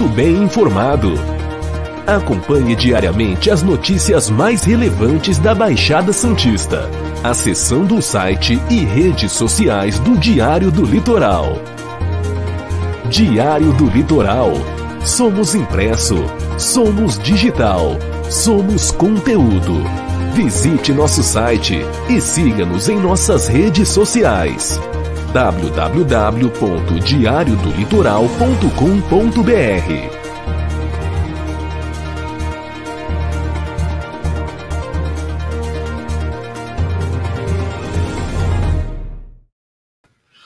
muito bem informado. Acompanhe diariamente as notícias mais relevantes da Baixada Santista, acessando o site e redes sociais do Diário do Litoral. Diário do Litoral. Somos impresso, somos digital, somos conteúdo. Visite nosso site e siga-nos em nossas redes sociais. www.diariodolitoral.com.br.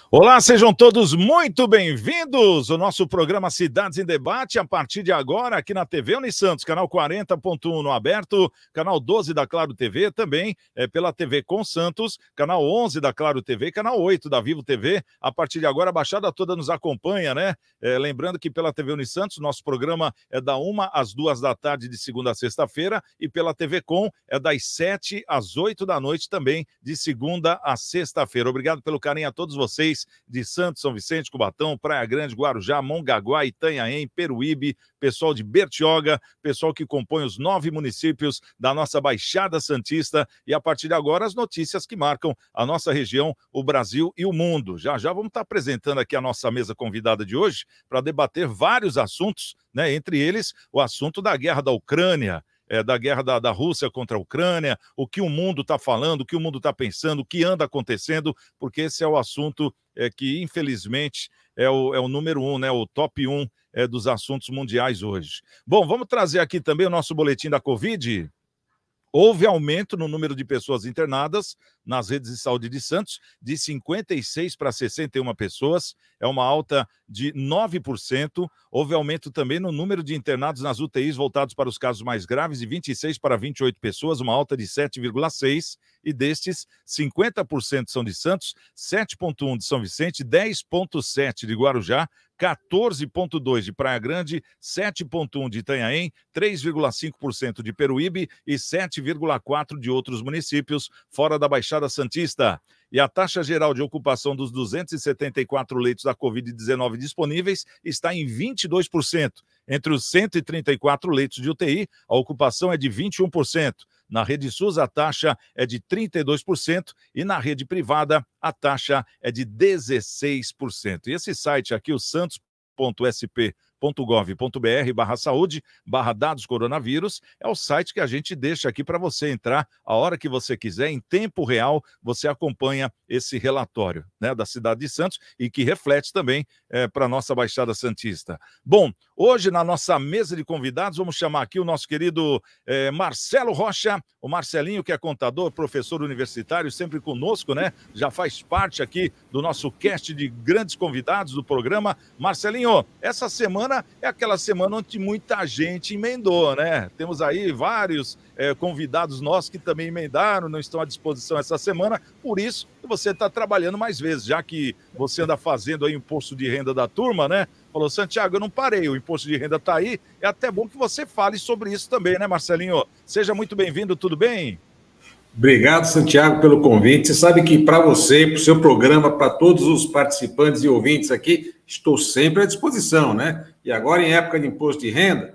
Olá, sejam todos muito bem-vindos ao nosso programa Cidades em Debate, a partir de agora aqui na TV Unisantos, canal 40.1 no aberto, canal 12 da Claro TV, também pela TV Com Santos, canal 11 da Claro TV, canal 8 da Vivo TV. A partir de agora a Baixada toda nos acompanha, né? Lembrando que pela TV Unisantos, nosso programa é da 1 às 2 da tarde de segunda a sexta-feira e pela TV Com é das 7 às 8 da noite também, de segunda a sexta-feira. Obrigado pelo carinho a todos vocês de Santos, São Vicente, Cubatão, Praia Grande, Guarujá, Mongaguá, Itanhaém, Peruíbe, pessoal de Bertioga, pessoal que compõe os 9 municípios da nossa Baixada Santista, e a partir de agora as notícias que marcam a nossa região, o Brasil e o mundo. Já já vamos estar apresentando aqui a nossa mesa convidada de hoje para debater vários assuntos, né? Entre eles o assunto da guerra da Ucrânia, da guerra da Rússia contra a Ucrânia, o que o mundo está falando, o que o mundo está pensando, o que anda acontecendo, porque esse é o assunto que, infelizmente, é o número 1, né, o top 1 dos assuntos mundiais hoje. Bom, vamos trazer aqui também o nosso boletim da Covid. Houve aumento no número de pessoas internadas nas redes de saúde de Santos, de 56 para 61 pessoas, é uma alta de 9%. Houve aumento também no número de internados nas UTIs voltados para os casos mais graves, de 26 para 28 pessoas, uma alta de 7,6%, e destes, 50% são de Santos, 7,1% de São Vicente, 10,7% de Guarujá, 14,2% de Praia Grande, 7,1% de Itanhaém, 3,5% de Peruíbe e 7,4% de outros municípios fora da Baixada Santista. E a taxa geral de ocupação dos 274 leitos da Covid-19 disponíveis está em 22%. Entre os 134 leitos de UTI, a ocupação é de 21%. Na rede SUS, a taxa é de 32% e na rede privada, a taxa é de 16%. E esse site aqui, o santos.sp.gov.br/saúde/dados coronavírus, é o site que a gente deixa aqui para você entrar a hora que você quiser, em tempo real, você acompanha esse relatório, né, da cidade de Santos e que reflete também para a nossa Baixada Santista. Bom, hoje na nossa mesa de convidados, vamos chamar aqui o nosso querido Marcelo Rocha, o Marcelinho, que é contador, professor universitário, sempre conosco, né? Já faz parte aqui do nosso cast de grandes convidados do programa. Marcelinho, essa semana é aquela semana onde muita gente emendou, né? Temos aí vários convidados nossos que também emendaram, não estão à disposição essa semana, por isso que você está trabalhando mais vezes, já que você anda fazendo aí o imposto de renda da turma, né? Falou, Santiago, eu não parei, o imposto de renda está aí, é até bom que você fale sobre isso também, né, Marcelinho? Seja muito bem-vindo, tudo bem? Obrigado, Santiago, pelo convite. Você sabe que para você, para o seu programa, para todos os participantes e ouvintes aqui, estou sempre à disposição, né? E agora, em época de imposto de renda,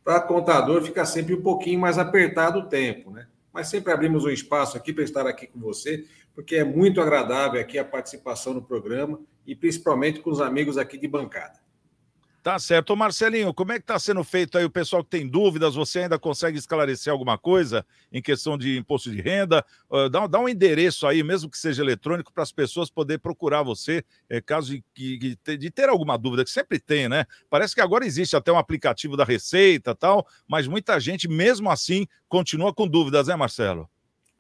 para contador fica sempre um pouquinho mais apertado o tempo, né? Mas sempre abrimos um espaço aqui para estar aqui com você, porque é muito agradável aqui a participação no programa e principalmente com os amigos aqui de bancada. Tá certo. Ô Marcelinho, como é que está sendo feito aí o pessoal que tem dúvidas? Você ainda consegue esclarecer alguma coisa em questão de imposto de renda? Dá um endereço aí, mesmo que seja eletrônico, para as pessoas poderem procurar você, caso de ter alguma dúvida, que sempre tem, né? Parece que agora existe até um aplicativo da Receita e tal, mas muita gente, mesmo assim, continua com dúvidas, né, Marcelo?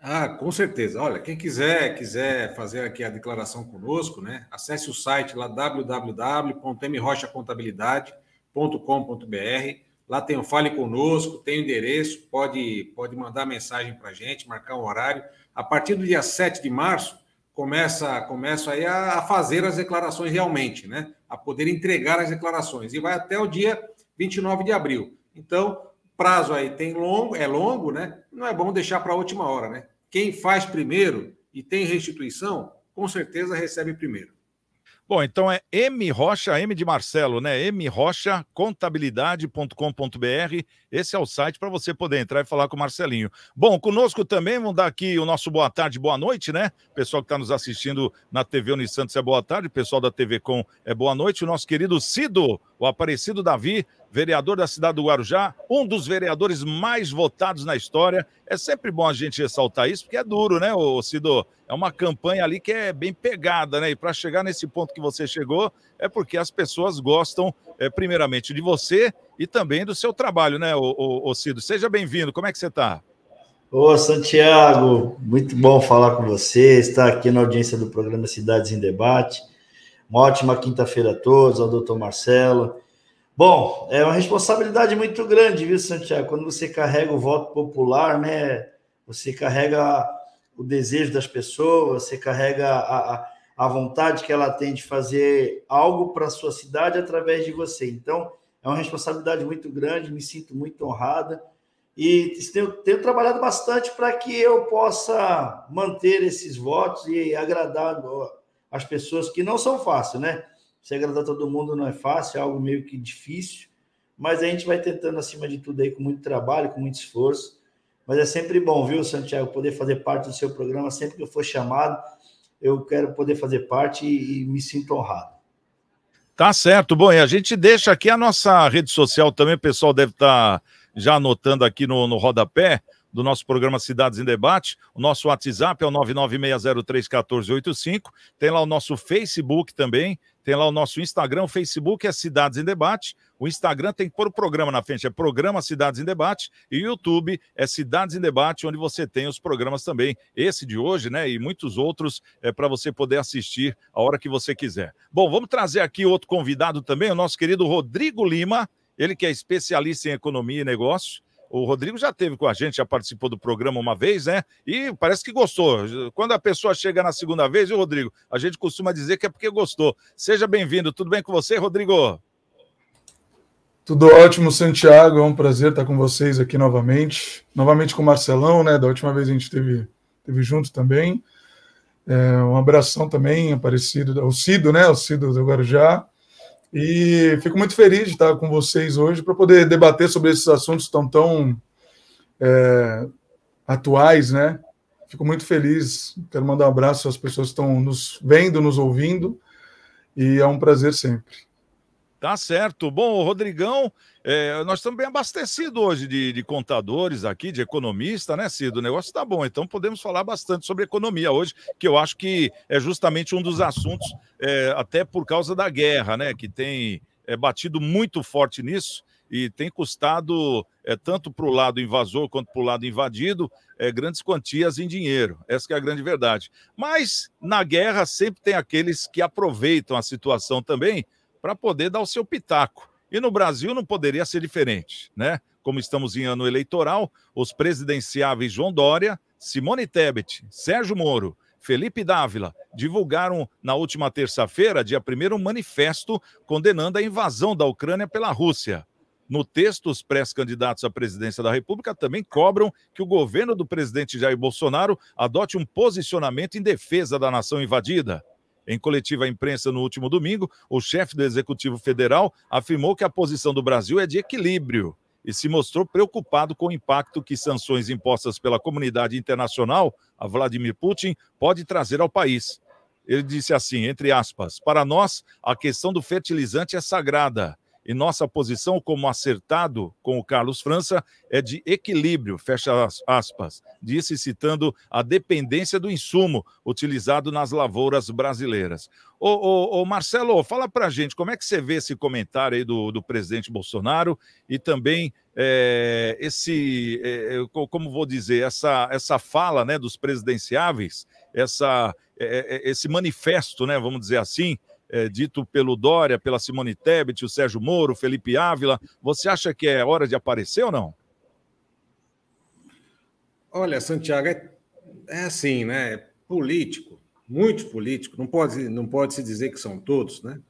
Ah, com certeza. Olha, quem quiser fazer aqui a declaração conosco, né? Acesse o site lá www.mrochacontabilidade.com.br. Lá tem o Fale Conosco, tem o endereço, pode mandar mensagem para a gente, marcar um horário. A partir do dia 7 de março, começa aí a fazer as declarações realmente, né? A poder entregar as declarações. E vai até o dia 29 de abril. Então, prazo aí é longo, né? Não é bom deixar para a última hora, né? Quem faz primeiro e tem restituição, com certeza recebe primeiro. Bom, então é M Rocha, M de Marcelo, né? mrochacontabilidade.com.br. Esse é o site para você poder entrar e falar com o Marcelinho. Bom, conosco também, vamos dar aqui o nosso boa tarde, boa noite, né? Pessoal que está nos assistindo na TV Unisantos é boa tarde, pessoal da TV Com é boa noite. O nosso querido Cido, o Aparecido Davi, vereador da cidade do Guarujá, um dos vereadores mais votados na história. É sempre bom a gente ressaltar isso, porque é duro, né, Cido? É uma campanha ali que é bem pegada, né? E para chegar nesse ponto que você chegou, é porque as pessoas gostam, primeiramente, de você e também do seu trabalho, né, Cido? Seja bem-vindo, como é que você está? Ô, Santiago, muito bom falar com você, estar aqui na audiência do programa Cidades em Debate. Uma ótima quinta-feira a todos, ao doutor Marcelo. Bom, é uma responsabilidade muito grande, viu, Santiago? Quando você carrega o voto popular, né? Você carrega o desejo das pessoas, você carrega a vontade que ela tem de fazer algo para a sua cidade através de você. Então, é uma responsabilidade muito grande, me sinto muito honrada e tenho trabalhado bastante para que eu possa manter esses votos e agradar as pessoas, que não são fáceis, né? Se agradar todo mundo não é fácil, é algo meio que difícil, mas a gente vai tentando, acima de tudo, aí com muito trabalho, com muito esforço. Mas é sempre bom, viu, Santiago, poder fazer parte do seu programa. Sempre que eu for chamado, eu quero poder fazer parte e me sinto honrado. Tá certo. Bom, e a gente deixa aqui a nossa rede social também, o pessoal deve estar já anotando aqui no rodapé do nosso programa Cidades em Debate. O nosso WhatsApp é o 996031485. Tem lá o nosso Facebook também. Tem lá o nosso Instagram. O Facebook é Cidades em Debate. O Instagram tem que pôr o programa na frente. É Programa Cidades em Debate. E o YouTube é Cidades em Debate, onde você tem os programas também. Esse de hoje, né? E muitos outros para você poder assistir a hora que você quiser. Bom, vamos trazer aqui outro convidado também, o nosso querido Rodrigo Lima. Ele que é especialista em economia e negócios. O Rodrigo já esteve com a gente, já participou do programa uma vez, né? E parece que gostou. Quando a pessoa chega na segunda vez, viu, Rodrigo? A gente costuma dizer que é porque gostou. Seja bem-vindo. Tudo bem com você, Rodrigo? Tudo ótimo, Santiago. É um prazer estar com vocês aqui novamente. Novamente com o Marcelão, né? Da última vez a gente esteve junto também. Um abração também, Aparecido, ao Cido, né? O Cido do Guarujá. E fico muito feliz de estar com vocês hoje para poder debater sobre esses assuntos tão atuais, né? Fico muito feliz. Quero mandar um abraço às pessoas que estão nos vendo, nos ouvindo, e é um prazer sempre. Tá certo. Bom, Rodrigão, nós estamos bem abastecidos hoje de contadores aqui, de economista, né, Cido? O negócio está bom, então podemos falar bastante sobre economia hoje, que eu acho que é justamente um dos assuntos, até por causa da guerra, né, que tem batido muito forte nisso e tem custado, tanto para o lado invasor quanto para o lado invadido, grandes quantias em dinheiro. Essa que é a grande verdade. Mas na guerra sempre tem aqueles que aproveitam a situação também para poder dar o seu pitaco. E no Brasil não poderia ser diferente, né? Como estamos em ano eleitoral, os presidenciáveis João Dória, Simone Tebet, Sérgio Moro, Felipe Dávila divulgaram na última terça-feira, dia 1º, um manifesto condenando a invasão da Ucrânia pela Rússia. No texto, os pré-candidatos à presidência da República também cobram que o governo do presidente Jair Bolsonaro adote um posicionamento em defesa da nação invadida. Em coletiva à imprensa no último domingo, o chefe do Executivo Federal afirmou que a posição do Brasil é de equilíbrio e se mostrou preocupado com o impacto que sanções impostas pela comunidade internacional a Vladimir Putin pode trazer ao país. Ele disse assim, entre aspas, para nós, a questão do fertilizante é sagrada e nossa posição, como acertado com o Carlos França, é de equilíbrio, fecha aspas, disse citando a dependência do insumo utilizado nas lavouras brasileiras. Ô Marcelo, fala pra gente, como é que você vê esse comentário aí do presidente Bolsonaro e também como vou dizer, essa fala, né, dos presidenciáveis, esse manifesto, né, vamos dizer assim, dito pelo Dória, pela Simone Tebet, o Sérgio Moro, o Felipe Ávila, você acha que é hora de aparecer ou não? Olha, Santiago, é assim, né? Político, muitos políticos, não pode se dizer que são todos, né?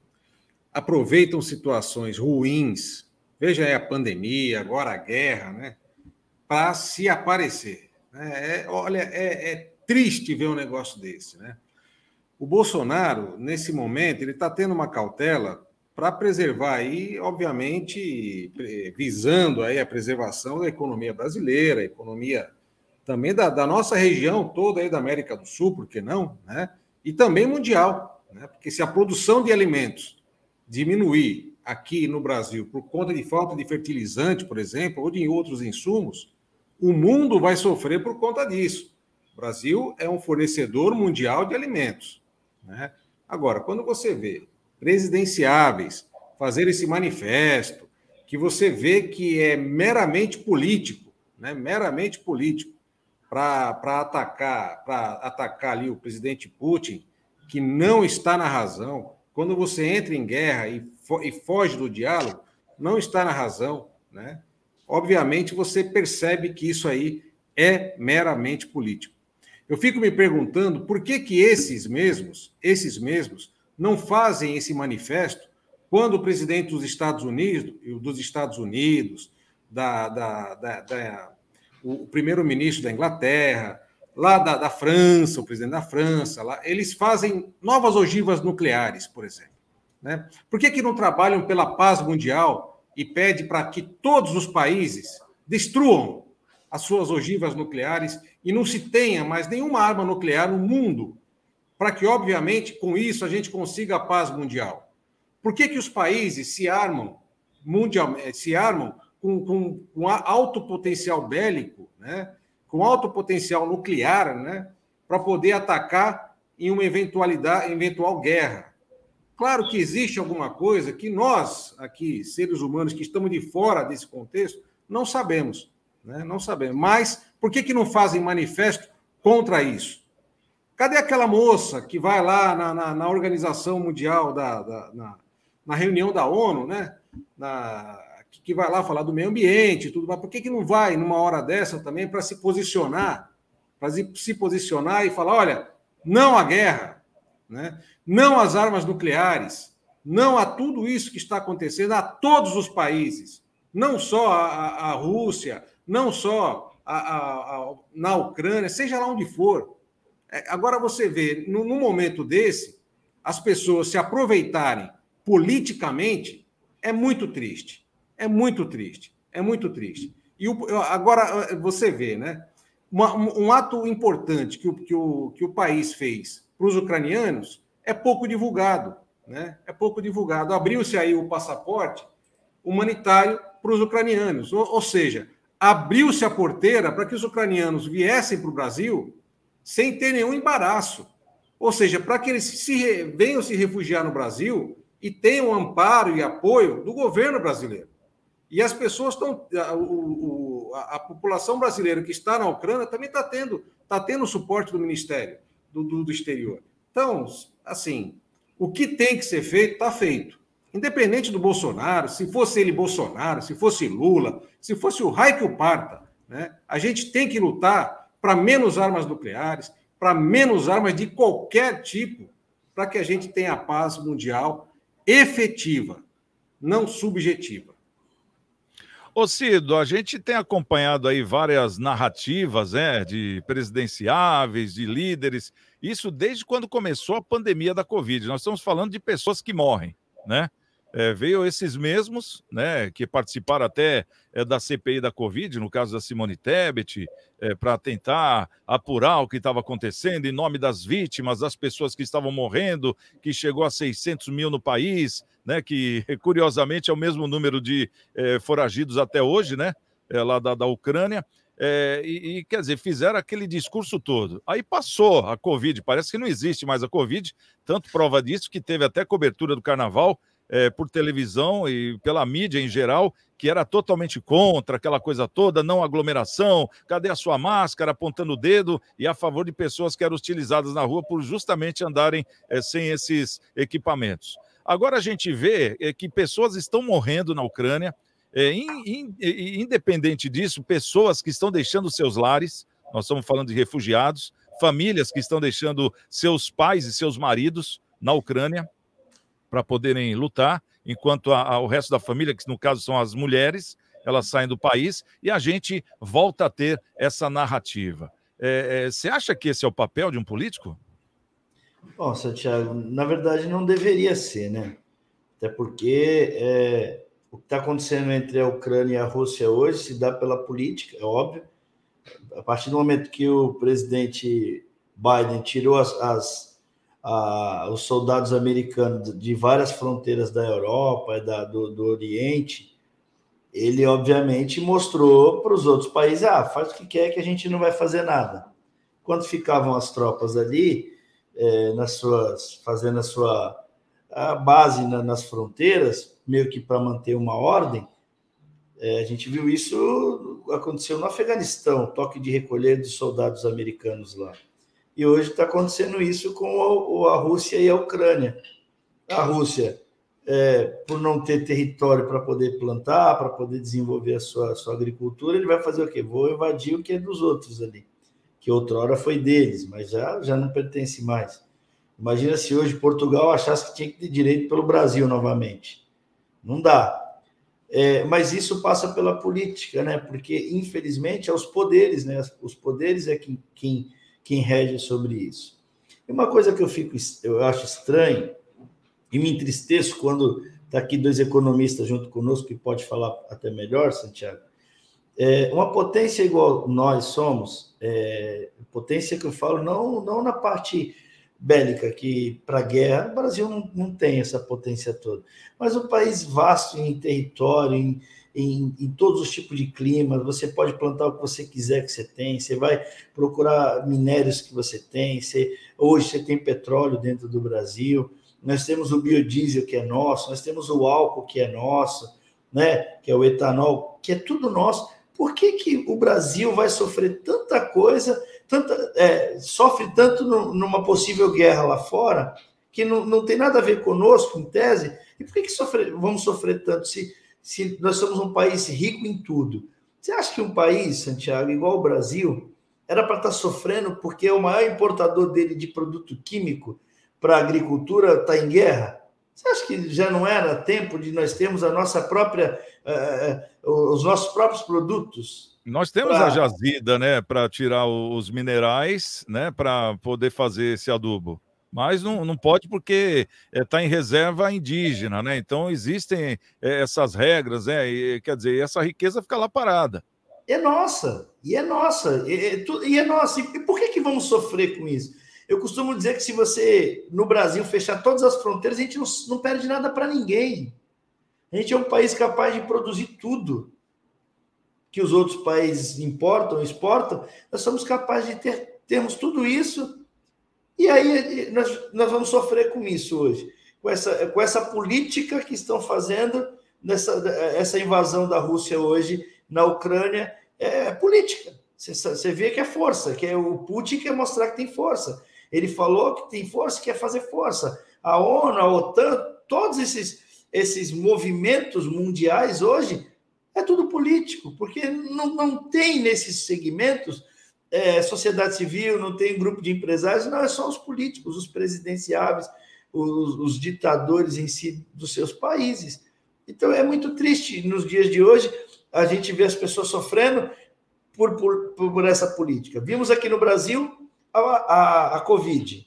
Aproveitam situações ruins, veja aí a pandemia, agora a guerra, né? Para se aparecer. Olha, é triste ver um negócio desse, né? o Bolsonaro, nesse momento, ele está tendo uma cautela para preservar aí, obviamente, visando aí a preservação da economia brasileira, a economia também da nossa região toda aí da América do Sul, por que não, né? E também mundial, né? Porque se a produção de alimentos diminuir aqui no Brasil por conta de falta de fertilizante, por exemplo, ou de outros insumos, o mundo vai sofrer por conta disso. O Brasil é um fornecedor mundial de alimentos, né? Agora, quando você vê presidenciáveis fazer esse manifesto, que você vê que é meramente político, né? Meramente político, para atacar ali o presidente Putin, que não está na razão. Quando você entra em guerra e foge do diálogo, não está na razão, né? Obviamente, você percebe que isso aí é meramente político. Eu fico me perguntando por que esses mesmos não fazem esse manifesto quando o presidente dos Estados Unidos, o primeiro-ministro da Inglaterra, lá da França, o presidente da França, lá, eles fazem novas ogivas nucleares, por exemplo, né? Por que não trabalham pela paz mundial e pedem para que todos os países destruam as suas ogivas nucleares e não se tenha mais nenhuma arma nuclear no mundo, para que, obviamente, com isso a gente consiga a paz mundial? Por que os países se armam com alto potencial bélico, né? Com alto potencial nuclear, né? Para poder atacar em uma eventual guerra? Claro que existe alguma coisa que nós, aqui, seres humanos que estamos de fora desse contexto, não sabemos, né? Não sabemos. Mas por que não fazem manifesto contra isso? Cadê aquela moça que vai lá na Organização Mundial, na reunião da ONU, né? Que vai lá falar do meio ambiente e tudo mais? Por que não vai numa hora dessa também para se posicionar e falar, olha, não à guerra, né? Não às armas nucleares, não a tudo isso que está acontecendo a todos os países, não só a Rússia, não só na Ucrânia, seja lá onde for. Agora você vê, num momento desse, as pessoas se aproveitarem politicamente, é muito triste. É muito triste. É muito triste. E agora você vê, né? Um ato importante que o país fez para os ucranianos é pouco divulgado, né? É pouco divulgado. Abriu-se aí o passaporte humanitário para os ucranianos. Ou seja, abriu-se a porteira para que os ucranianos viessem para o Brasil sem ter nenhum embaraço. Ou seja, para que eles venham se refugiar no Brasil e tenham amparo e apoio do governo brasileiro. E as pessoas estão... A população brasileira que está na Ucrânia também está tendo suporte do Ministério do Exterior. Então, assim, o que tem que ser feito, está feito. Independente do Bolsonaro, se fosse ele Bolsonaro, se fosse Lula, se fosse o raio que o parta, né? A gente tem que lutar para menos armas nucleares, para menos armas de qualquer tipo, para que a gente tenha a paz mundial efetiva, não subjetiva. Ô Cido, a gente tem acompanhado aí várias narrativas, né, de presidenciáveis, de líderes, isso desde quando começou a pandemia da Covid. Nós estamos falando de pessoas que morrem, né? Veio esses mesmos, né, que participaram até da CPI da Covid, no caso da Simone Tebet, para tentar apurar o que estava acontecendo em nome das vítimas, das pessoas que estavam morrendo, que chegou a 600 mil no país, né, que curiosamente é o mesmo número de foragidos até hoje, né, lá da Ucrânia. Quer dizer, fizeram aquele discurso todo. Aí passou a Covid, parece que não existe mais a Covid, tanto prova disso que teve até cobertura do Carnaval, por televisão e pela mídia em geral, que era totalmente contra aquela coisa toda, não aglomeração, cadê a sua máscara, apontando o dedo, e a favor de pessoas que eram utilizadas na rua por justamente andarem sem esses equipamentos. Agora a gente vê que pessoas estão morrendo na Ucrânia, independente disso, pessoas que estão deixando seus lares, nós estamos falando de refugiados, famílias que estão deixando seus pais e seus maridos na Ucrânia, para poderem lutar, enquanto o resto da família, que no caso são as mulheres, elas saem do país, e a gente volta a ter essa narrativa. Você acha que esse é o papel de um político? Bom, Santiago, na verdade não deveria ser, né? Até porque o que está acontecendo entre a Ucrânia e a Rússia hoje se dá pela política, é óbvio. A partir do momento que o presidente Biden tirou os soldados americanos de várias fronteiras da Europa e do Oriente, ele obviamente mostrou para os outros países, faz o que quer que a gente não vai fazer nada. Quando ficavam as tropas ali, fazendo a base nas fronteiras, meio que para manter uma ordem, a gente viu isso, aconteceu no Afeganistão, toque de recolher dos soldados americanos lá. E hoje está acontecendo isso com a Rússia e a Ucrânia. A Rússia, por não ter território para poder plantar, para poder desenvolver a sua agricultura, ele vai fazer o quê? Vou invadir o que é dos outros ali, que outrora foi deles, mas já não pertence mais. Imagina se hoje Portugal achasse que tinha que ter direito pelo Brasil novamente. Não dá. Mas isso passa pela política, né? Porque, infelizmente, é os poderes, né? Os poderes é quem rege sobre isso. E uma coisa que eu acho estranho e me entristeço quando está aqui dois economistas junto conosco, que pode falar até melhor, Santiago. Uma potência igual nós somos, potência que eu falo não na parte bélica, que para guerra, o Brasil não tem essa potência toda, mas um país vasto em território, em todos os tipos de clima, você pode plantar o que você quiser que você tem, você vai procurar minérios que você tem, hoje você tem petróleo dentro do Brasil, nós temos o biodiesel que é nosso, nós temos o álcool que é nosso, né, que é o etanol, que é tudo nosso. Por que o Brasil vai sofrer tanta coisa, sofre tanto numa possível guerra lá fora, que não tem nada a ver conosco, em tese? E por que vamos sofrer tanto se nós somos um país rico em tudo? Você acha que um país, Santiago, igual o Brasil, era para estar sofrendo porque o maior importador dele de produto químico para a agricultura está em guerra? Você acha que já não era tempo de nós termos a nossa própria, os nossos próprios produtos? Nós temos a jazida, né, para tirar os minerais, né, para poder fazer esse adubo. Mas não pode porque está em reserva indígena, né? Então existem essas regras, né? Quer dizer, essa riqueza fica lá parada. É nossa, e é nossa. E por que vamos sofrer com isso? Eu costumo dizer que se você, no Brasil, fechar todas as fronteiras, a gente não perde nada para ninguém. A gente é um país capaz de produzir tudo que os outros países importam, exportam. Nós somos capazes de termos tudo isso, e aí nós vamos sofrer com isso hoje. Com essa política que estão fazendo, essa invasão da Rússia hoje na Ucrânia, é política. Você vê que é força, que o Putin quer mostrar que tem força. Ele falou que tem força, quer fazer força. A ONU, a OTAN, todos esses movimentos mundiais hoje, é tudo político, porque não tem nesses segmentos sociedade civil, não tem grupo de empresários, não, é só os políticos, os presidenciáveis, os ditadores em si dos seus países. Então é muito triste nos dias de hoje a gente ver as pessoas sofrendo por essa política. Vimos aqui no Brasil a Covid.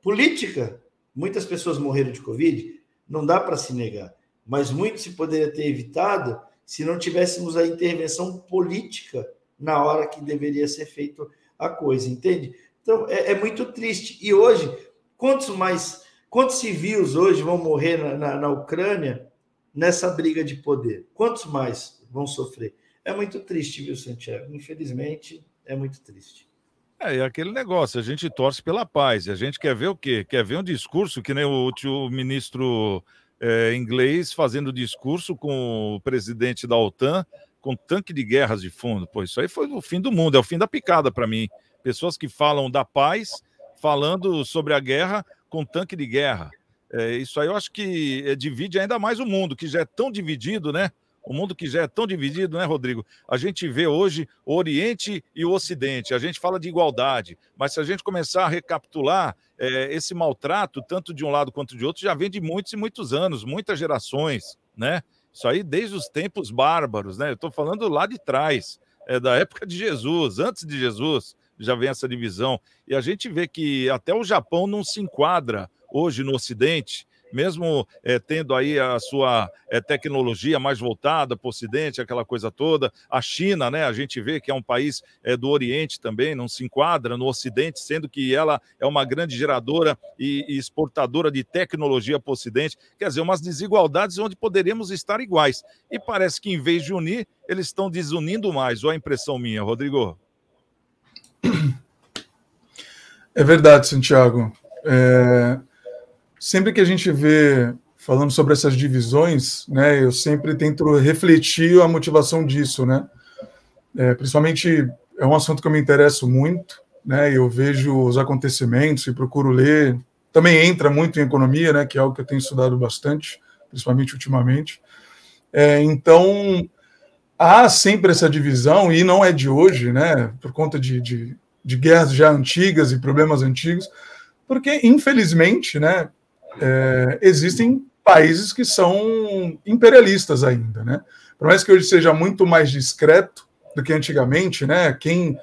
Política, muitas pessoas morreram de Covid, não dá para se negar, mas muito se poderia ter evitado se não tivéssemos a intervenção política na hora que deveria ser feita a coisa, entende? Então, é muito triste. E hoje, quantos civis hoje vão morrer na Ucrânia nessa briga de poder? Quantos mais vão sofrer? É muito triste, viu, Santiago? Infelizmente, é muito triste. É aquele negócio, a gente torce pela paz, e a gente quer ver o quê? Quer ver um discurso, que nem o ministro inglês fazendo discurso com o presidente da OTAN, com tanque de guerras de fundo. Pô, isso aí foi o fim do mundo, é o fim da picada para mim. Pessoas que falam da paz, falando sobre a guerra com tanque de guerra. Isso aí eu acho que divide ainda mais o mundo, que já é tão dividido, né? O mundo que já é tão dividido, né, Rodrigo? A gente vê hoje o Oriente e o Ocidente, a gente fala de igualdade, mas se a gente começar a recapitular, esse maltrato, tanto de um lado quanto de outro, já vem de muitos e muitos anos, muitas gerações, né? Isso aí desde os tempos bárbaros, né? Eu estou falando lá de trás, da época de Jesus, antes de Jesus, já vem essa divisão. E a gente vê que até o Japão não se enquadra hoje no Ocidente, mesmo tendo aí a sua tecnologia mais voltada para o Ocidente, aquela coisa toda. A China, né, a gente vê que é um país do Oriente também, não se enquadra no Ocidente, sendo que ela é uma grande geradora e exportadora de tecnologia para o Ocidente. Quer dizer, umas desigualdades onde poderíamos estar iguais. E parece que, em vez de unir, eles estão desunindo mais. Ou a impressão minha, Rodrigo? É verdade, Santiago. Sempre que a gente vê falando sobre essas divisões, né, eu sempre tento refletir a motivação disso, né? Principalmente é um assunto que eu me interesso muito, né? Eu vejo os acontecimentos e procuro ler. Também entra muito em economia, né? Que é algo que eu tenho estudado bastante, principalmente ultimamente. Então há sempre essa divisão e não é de hoje, né? Por conta de guerras já antigas e problemas antigos, porque infelizmente, né? Existem países que são imperialistas ainda, né? Por mais que hoje seja muito mais discreto do que antigamente, né?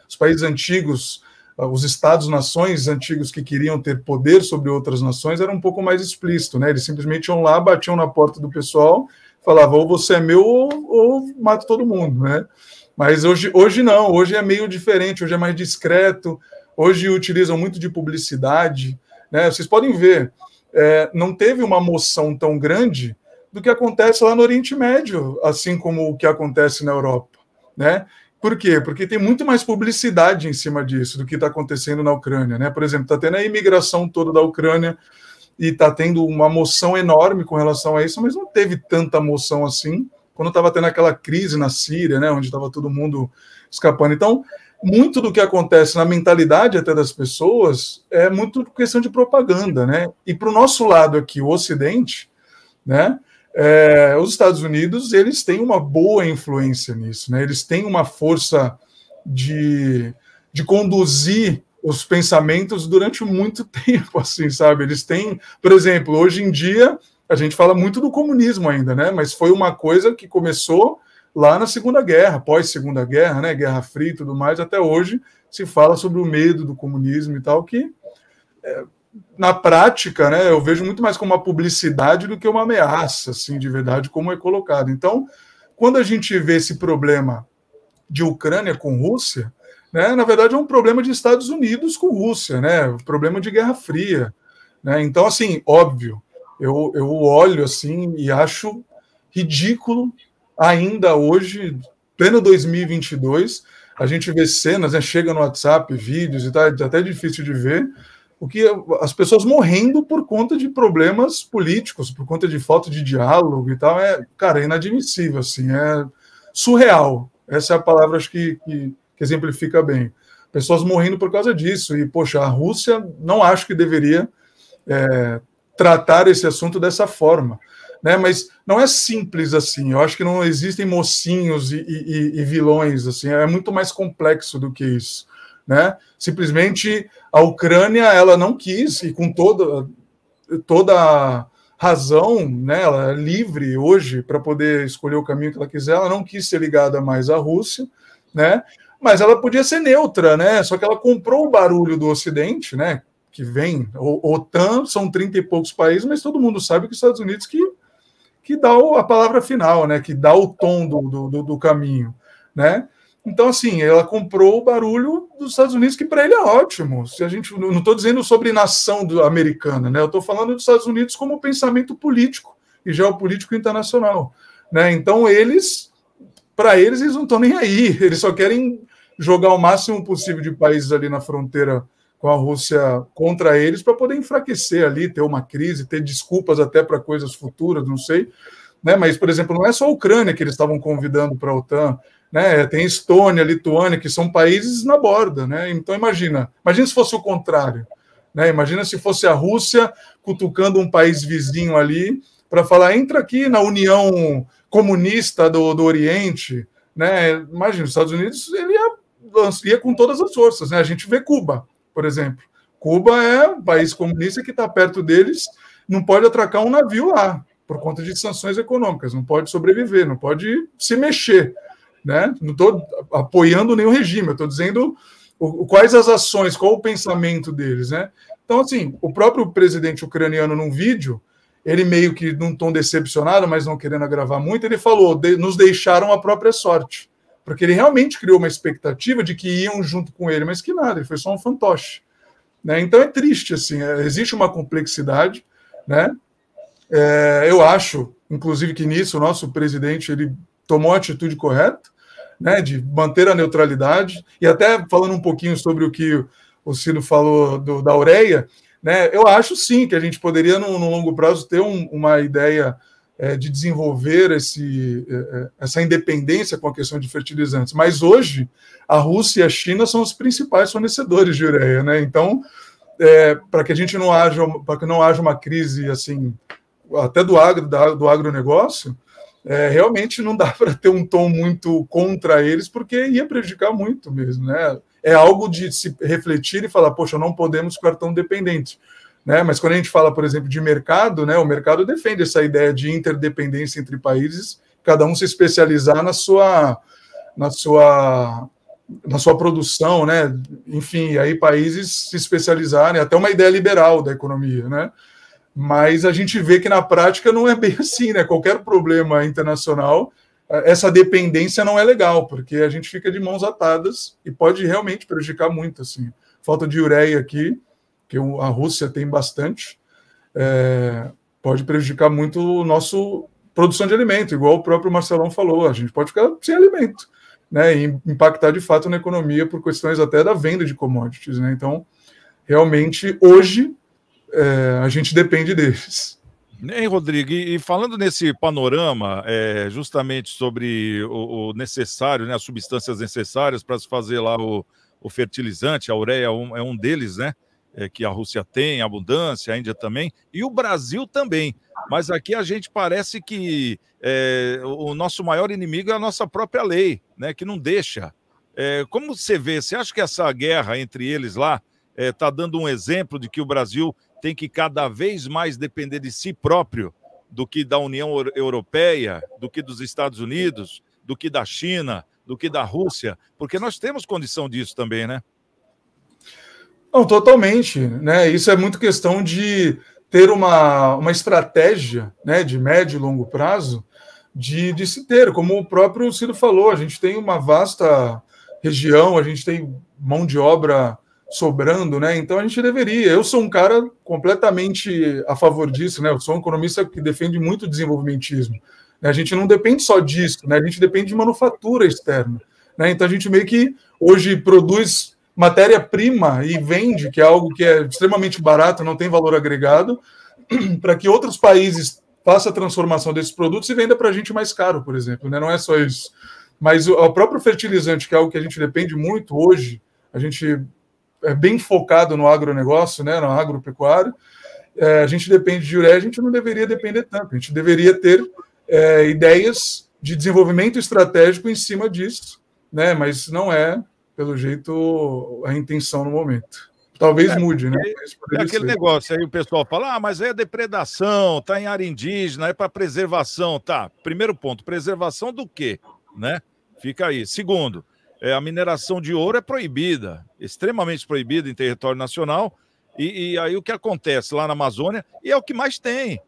Os países antigos, os estados-nações antigos que queriam ter poder sobre outras nações, era um pouco mais explícito, né? Eles simplesmente iam lá, batiam na porta do pessoal, falavam, ou você é meu ou mato todo mundo, né? Mas hoje não, hoje é meio diferente, hoje é mais discreto, hoje utilizam muito de publicidade, né? Vocês podem ver, não teve uma moção tão grande do que acontece lá no Oriente Médio, assim como o que acontece na Europa, né? Por quê? Porque tem muito mais publicidade em cima disso do que está acontecendo na Ucrânia, né? Por exemplo, está tendo a imigração toda da Ucrânia e está tendo uma moção enorme com relação a isso, mas não teve tanta moção assim quando estava tendo aquela crise na Síria, né? Onde estava todo mundo escapando. Então, muito do que acontece na mentalidade até das pessoas é muito questão de propaganda, né? E para o nosso lado aqui, o Ocidente, né? Os Estados Unidos, eles têm uma boa influência nisso, né? Eles têm uma força de conduzir os pensamentos durante muito tempo, assim, sabe? Eles têm, por exemplo, hoje em dia, a gente fala muito do comunismo ainda, né? Mas foi uma coisa que começou lá na Segunda Guerra, pós-Segunda Guerra, né, Guerra Fria e tudo mais, até hoje se fala sobre o medo do comunismo e tal, que na prática, né, eu vejo muito mais como uma publicidade do que uma ameaça, assim, de verdade, como é colocado. Então, quando a gente vê esse problema de Ucrânia com Rússia, né, na verdade é um problema de Estados Unidos com Rússia, né, um problema de Guerra Fria, né, então, assim, óbvio, eu olho, assim, e acho ridículo ainda hoje, pleno 2022, a gente vê cenas, né, chega no WhatsApp, vídeos e tal, é até difícil de ver, o que as pessoas morrendo por conta de problemas políticos, por conta de falta de diálogo e tal, cara, é inadmissível, assim, é surreal. Essa é a palavra, acho que exemplifica bem. Pessoas morrendo por causa disso, e, poxa, a Rússia não acho que deveria tratar esse assunto dessa forma, né? Mas não é simples assim. Eu acho que não existem mocinhos e vilões assim. É muito mais complexo do que isso, né? Simplesmente a Ucrânia, ela não quis, e com toda razão, né? Ela é livre hoje para poder escolher o caminho que ela quiser. Ela não quis ser ligada mais à Rússia, né? Mas ela podia ser neutra, né? Só que ela comprou o barulho do Ocidente, né? Que vem, o OTAN são 30 e poucos países, mas todo mundo sabe que os Estados Unidos que dá a palavra final, né? Que dá o tom do caminho, né? Então, assim, ela comprou o barulho dos Estados Unidos, que para ele é ótimo. Se a gente, não estou dizendo sobre nação americana, né? Eu estou falando dos Estados Unidos como pensamento político e geopolítico internacional, né? Então, para eles não estão nem aí. Eles só querem jogar o máximo possível de países ali na fronteira com a Rússia contra eles para poder enfraquecer ali, ter uma crise, ter desculpas até para coisas futuras, não sei, né? Mas, por exemplo, não é só a Ucrânia que eles estavam convidando para a OTAN, né? Tem Estônia, Lituânia, que são países na borda, né? Então imagina se fosse o contrário, né? Imagina se fosse a Rússia cutucando um país vizinho ali para falar, entra aqui na União Comunista do Oriente, né? Imagina, os Estados Unidos, ele ia com todas as forças, né? A gente vê Cuba, por exemplo. Cuba é um país comunista que está perto deles, não pode atracar um navio lá, por conta de sanções econômicas, não pode sobreviver, não pode se mexer, né? Não estou apoiando nenhum regime, eu estou dizendo quais as ações, qual o pensamento deles, né? Então, assim, o próprio presidente ucraniano, num vídeo, ele meio que num tom decepcionado, mas não querendo agravar muito, ele falou, nos deixaram a própria sorte, porque ele realmente criou uma expectativa de que iam junto com ele, mas que nada, ele foi só um fantoche, né? Então é triste, assim, existe uma complexidade, né? Eu acho, inclusive, que nisso o nosso presidente ele tomou a atitude correta, né, de manter a neutralidade, e até falando um pouquinho sobre o que o Ciro falou da ureia, né, eu acho sim que a gente poderia, no longo prazo, ter uma ideia de desenvolver essa independência com a questão de fertilizantes. Mas hoje, a Rússia e a China são os principais fornecedores de ureia, né? Então, para que a gente para que não haja uma crise assim, até do agronegócio, realmente não dá para ter um tom muito contra eles, porque ia prejudicar muito mesmo, né? É algo de se refletir e falar, poxa, não podemos ficar tão dependentes, né? Mas quando a gente fala, por exemplo, de mercado, né? O mercado defende essa ideia de interdependência entre países, cada um se especializar na sua produção, né? Enfim, aí países se especializarem, até uma ideia liberal da economia, né? Mas a gente vê que na prática não é bem assim, né? Qualquer problema internacional, essa dependência não é legal, porque a gente fica de mãos atadas e pode realmente prejudicar muito, assim. Falta de ureia aqui, que a Rússia tem bastante, pode prejudicar muito a nossa produção de alimento, igual o próprio Marcelão falou, a gente pode ficar sem alimento, né? E impactar de fato na economia por questões até da venda de commodities, né? Então, realmente, hoje, a gente depende deles. Hein, Rodrigo, e falando nesse panorama, justamente sobre o necessário, né, as substâncias necessárias para se fazer lá o fertilizante, a ureia é um deles, né, que a Rússia tem, abundância, a Índia também, e o Brasil também. Mas aqui a gente parece que o nosso maior inimigo é a nossa própria lei, né, que não deixa. Como você vê, você acha que essa guerra entre eles lá está dando um exemplo de que o Brasil tem que cada vez mais depender de si próprio, do que da União Europeia, do que dos Estados Unidos, do que da China, do que da Rússia? Porque nós temos condição disso também, né? Não, totalmente, né? Isso é muito questão de ter uma estratégia, né, de médio e longo prazo de se ter, como o próprio Ciro falou, a gente tem uma vasta região, a gente tem mão de obra sobrando, né? Então a gente deveria. Eu sou um cara completamente a favor disso, né? Eu sou um economista que defende muito o desenvolvimentismo. Né? A gente não depende só disso, né? A gente depende de manufatura externa, né? Então a gente meio que hoje produz matéria-prima e vende, que é algo que é extremamente barato, não tem valor agregado, para que outros países façam a transformação desses produtos e venda para a gente mais caro, por exemplo, né? Não é só isso. Mas o próprio fertilizante, que é algo que a gente depende muito hoje, a gente é bem focado no agronegócio, né, no agropecuário, a gente depende de ureia, a gente não deveria depender tanto, a gente deveria ter ideias de desenvolvimento estratégico em cima disso, né, mas não é, pelo jeito, a intenção no momento. Talvez mude, né? É aquele negócio, aí o pessoal fala, mas é depredação, tá em área indígena, é para preservação, tá? Primeiro ponto, preservação do quê, né? Fica aí. Segundo, a mineração de ouro é proibida, extremamente proibida em território nacional, e aí o que acontece lá na Amazônia, e é o que mais tem.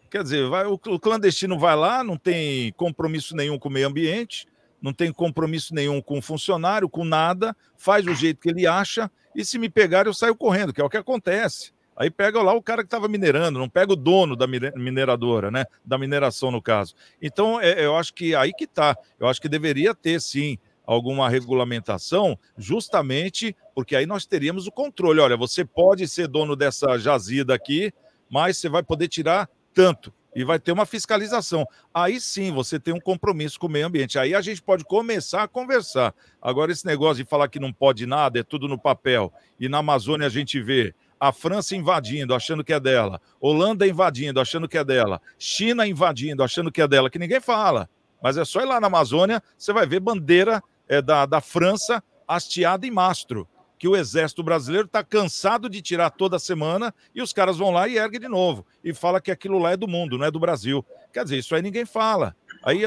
Quer dizer, o clandestino vai lá, não tem compromisso nenhum com o meio ambiente, não tem compromisso nenhum com o funcionário, com nada, faz do jeito que ele acha, e se me pegar eu saio correndo, que é o que acontece. Aí pega lá o cara que estava minerando, não pega o dono da mineradora, né? Da mineração, no caso. Então, eu acho que aí que está. Eu acho que deveria ter, sim, alguma regulamentação, justamente porque aí nós teríamos o controle. Olha, você pode ser dono dessa jazida aqui, mas você vai poder tirar tanto e vai ter uma fiscalização. Aí sim você tem um compromisso com o meio ambiente. Aí a gente pode começar a conversar. Agora, esse negócio de falar que não pode nada, é tudo no papel, e na Amazônia a gente vê a França invadindo, achando que é dela, Holanda invadindo, achando que é dela, China invadindo, achando que é dela, que ninguém fala. Mas é só ir lá na Amazônia, você vai ver bandeira da França hasteada em mastro, que o exército brasileiro está cansado de tirar toda semana e os caras vão lá e erguem de novo. E fala que aquilo lá é do mundo, não é do Brasil. Quer dizer, isso aí ninguém fala. Aí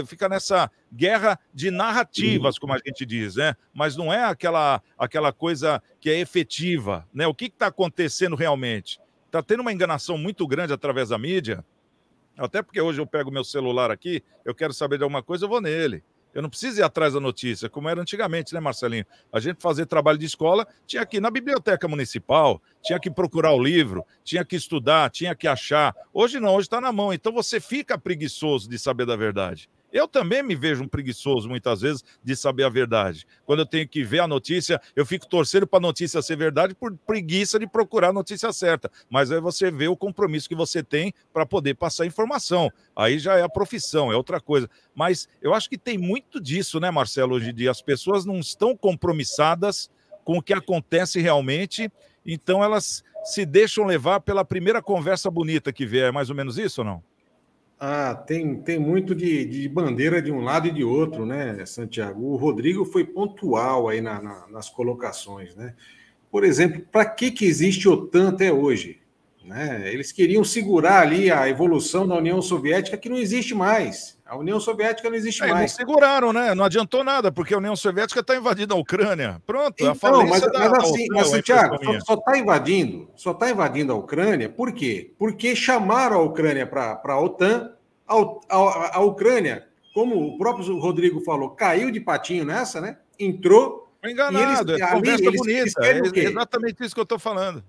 fica nessa guerra de narrativas, como a gente diz, né? Mas não é aquela coisa que é efetiva, né? O que está acontecendo realmente? Está tendo uma enganação muito grande através da mídia, até porque hoje eu pego meu celular aqui, eu quero saber de alguma coisa, eu vou nele. Eu não preciso ir atrás da notícia, como era antigamente, né, Marcelinho? A gente fazer trabalho de escola, tinha que ir na biblioteca municipal, tinha que procurar o livro, tinha que estudar, tinha que achar. Hoje não, hoje está na mão. Então você fica preguiçoso de saber da verdade. Eu também me vejo um preguiçoso, muitas vezes, de saber a verdade. Quando eu tenho que ver a notícia, eu fico torcendo para a notícia ser verdade por preguiça de procurar a notícia certa. Mas aí você vê o compromisso que você tem para poder passar informação. Aí já é a profissão, é outra coisa. Mas eu acho que tem muito disso, né, Marcelo, hoje em dia. As pessoas não estão compromissadas com o que acontece realmente, então elas se deixam levar pela primeira conversa bonita que vier. É mais ou menos isso ou não? Ah, tem muito de bandeira de um lado e de outro, né, Santiago? O Rodrigo foi pontual aí nas colocações, né? Por exemplo, para que existe OTAN até hoje? Né? Eles queriam segurar ali a evolução da União Soviética, que não existe mais. A União Soviética não existe mais. Não seguraram, né? Não adiantou nada, porque a União Soviética está invadindo a Ucrânia. Pronto, então, a falência mas Santiago, só está invadindo a Ucrânia, por quê? Porque chamaram a Ucrânia para a OTAN, a Ucrânia, como o próprio Rodrigo falou, caiu de patinho nessa, né? Entrou. Foi enganado, conversa bonita, é exatamente isso que eu estou falando.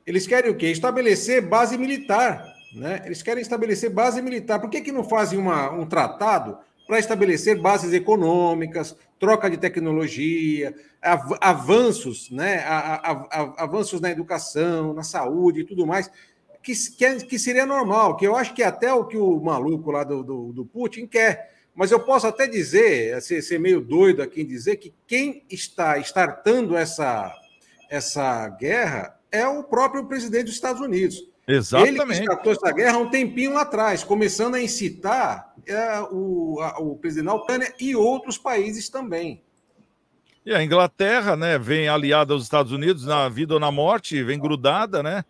Eles querem o quê? Estabelecer base militar, né? Eles querem estabelecer base militar. Por que não fazem um tratado para estabelecer bases econômicas, troca de tecnologia, avanços, né? Avanços na educação, na saúde e tudo mais, que seria normal, que eu acho que até o que o maluco lá do Putin quer. Mas eu posso até dizer, ser meio doido aqui em dizer que quem está startando essa guerra é o próprio presidente dos Estados Unidos. Exatamente. Ele startou essa guerra há um tempinho lá atrás, começando a incitar o presidente da Ucrânia e outros países também. E a Inglaterra, né, vem aliada aos Estados Unidos na vida ou na morte, vem grudada, né?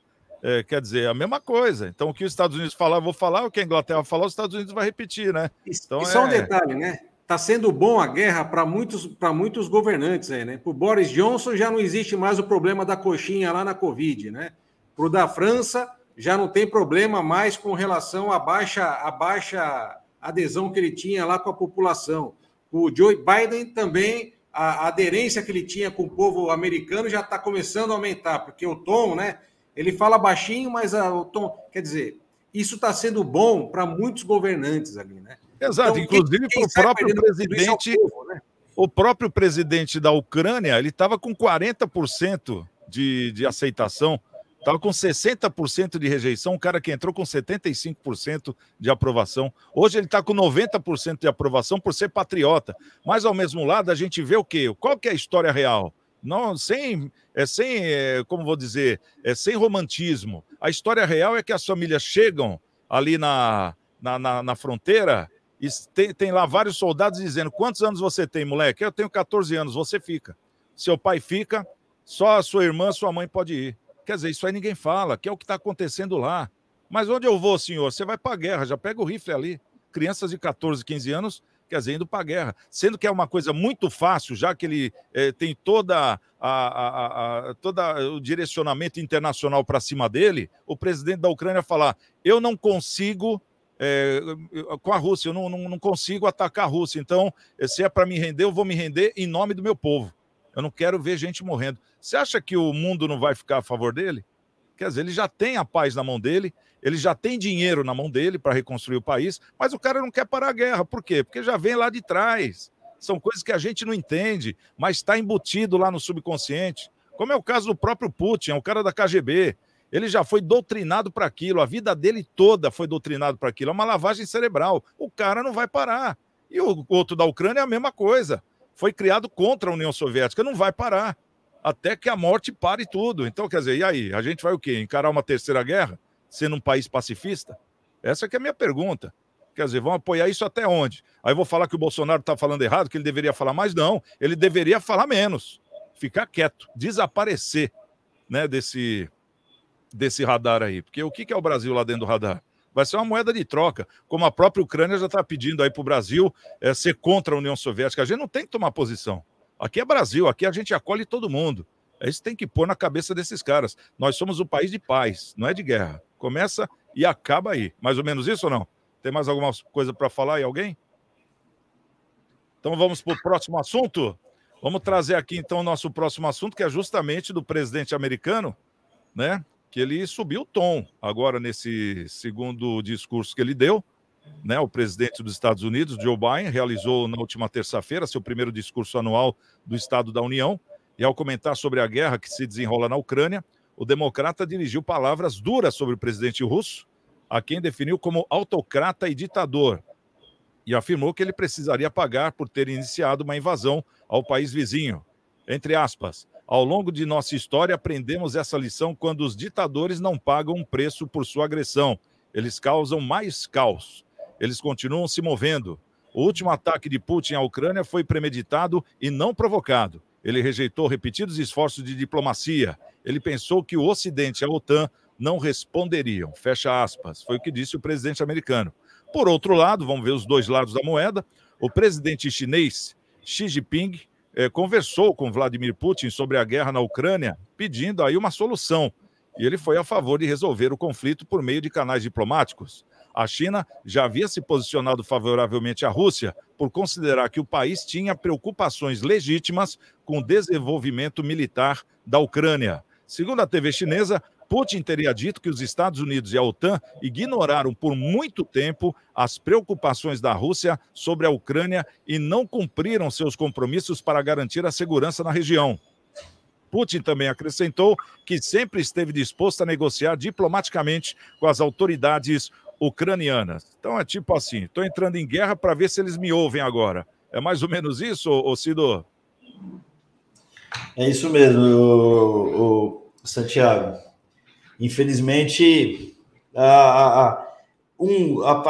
Quer dizer, a mesma coisa. Então, o que os Estados Unidos falar, eu vou falar, o que a Inglaterra falar, os Estados Unidos vai repetir, né? Então, e só um detalhe, né? Está sendo bom a guerra para muitos governantes aí, né? Para o Boris Johnson já não existe mais o problema da coxinha lá na Covid, né? Para o da França já não tem problema mais com relação à baixa adesão que ele tinha lá com a população. O Joe Biden também, a aderência que ele tinha com o povo americano já está começando a aumentar, porque o tom, né? Ele fala baixinho, mas o tom... Quer dizer, isso está sendo bom para muitos governantes ali, né? Exato, então, inclusive para o próprio presidente, povo, né? O próprio presidente da Ucrânia, ele estava com 40% de aceitação, estava com 60% de rejeição, um cara que entrou com 75% de aprovação. Hoje ele está com 90% de aprovação por ser patriota. Mas, ao mesmo lado, a gente vê o quê? Qual que é a história real? Não, como vou dizer, sem romantismo. A história real é que as famílias chegam ali na fronteira e tem lá vários soldados dizendo: quantos anos você tem, moleque? Eu tenho 14 anos, você fica. Seu pai fica, só a sua irmã, sua mãe pode ir. Quer dizer, isso aí ninguém fala, que é o que está acontecendo lá. Mas onde eu vou, senhor? Você vai para a guerra, já pega o rifle ali. Crianças de 14, 15 anos, quer dizer, indo para a guerra. Sendo que é uma coisa muito fácil, já que ele tem toda o direcionamento internacional para cima dele, o presidente da Ucrânia falar: eu não consigo, com a Rússia, eu não consigo atacar a Rússia, então, se é para me render, eu vou me render em nome do meu povo. Eu não quero ver gente morrendo. Você acha que o mundo não vai ficar a favor dele? Quer dizer, ele já tem a paz na mão dele, ele já tem dinheiro na mão dele para reconstruir o país, mas o cara não quer parar a guerra. Por quê? Porque já vem lá de trás. São coisas que a gente não entende, mas está embutido lá no subconsciente. Como é o caso do próprio Putin, é um cara da KGB. Ele já foi doutrinado para aquilo, a vida dele toda foi doutrinado para aquilo. É uma lavagem cerebral. O cara não vai parar. E o outro da Ucrânia é a mesma coisa. Foi criado contra a União Soviética, não vai parar. Até que a morte pare tudo. Então, quer dizer, e aí? A gente vai o quê? Encarar uma terceira guerra? Sendo um país pacifista? Essa que é a minha pergunta. Quer dizer, vão apoiar isso até onde? Aí eu vou falar que o Bolsonaro está falando errado, que ele deveria falar mais? Não, ele deveria falar menos. Ficar quieto, desaparecer, né, desse radar aí. Porque o que é o Brasil lá dentro do radar? Vai ser uma moeda de troca, como a própria Ucrânia já está pedindo aí para o Brasil ser contra a União Soviética. A gente não tem que tomar posição. Aqui é Brasil, aqui a gente acolhe todo mundo. Isso tem que pôr na cabeça desses caras. Nós somos um país de paz, não é de guerra. Começa e acaba aí. Mais ou menos isso ou não? Tem mais alguma coisa para falar aí, alguém? Então vamos para o próximo assunto? Vamos trazer aqui então o nosso próximo assunto, que é justamente do presidente americano, né? Que ele subiu o tom agora nesse segundo discurso que ele deu, né? O presidente dos Estados Unidos, Joe Biden, realizou na última terça-feira seu primeiro discurso anual do Estado da União, e ao comentar sobre a guerra que se desenrola na Ucrânia, o democrata dirigiu palavras duras sobre o presidente russo, a quem definiu como autocrata e ditador, e afirmou que ele precisaria pagar por ter iniciado uma invasão ao país vizinho. Entre aspas, ao longo de nossa história aprendemos essa lição quando os ditadores não pagam um preço por sua agressão. Eles causam mais caos. Eles continuam se movendo. O último ataque de Putin à Ucrânia foi premeditado e não provocado. Ele rejeitou repetidos esforços de diplomacia. Ele pensou que o Ocidente e a OTAN não responderiam. Fecha aspas. Foi o que disse o presidente americano. Por outro lado, vamos ver os dois lados da moeda, o presidente chinês Xi Jinping conversou com Vladimir Putin sobre a guerra na Ucrânia, pedindo aí uma solução. E ele foi a favor de resolver o conflito por meio de canais diplomáticos. A China já havia se posicionado favoravelmente à Rússia por considerar que o país tinha preocupações legítimas com o desenvolvimento militar da Ucrânia. Segundo a TV chinesa, Putin teria dito que os Estados Unidos e a OTAN ignoraram por muito tempo as preocupações da Rússia sobre a Ucrânia e não cumpriram seus compromissos para garantir a segurança na região. Putin também acrescentou que sempre esteve disposto a negociar diplomaticamente com as autoridades ucranianas. Então é tipo assim, estou entrando em guerra para ver se eles me ouvem agora. É mais ou menos isso, ô Cido? É isso mesmo, Santiago. Infelizmente, a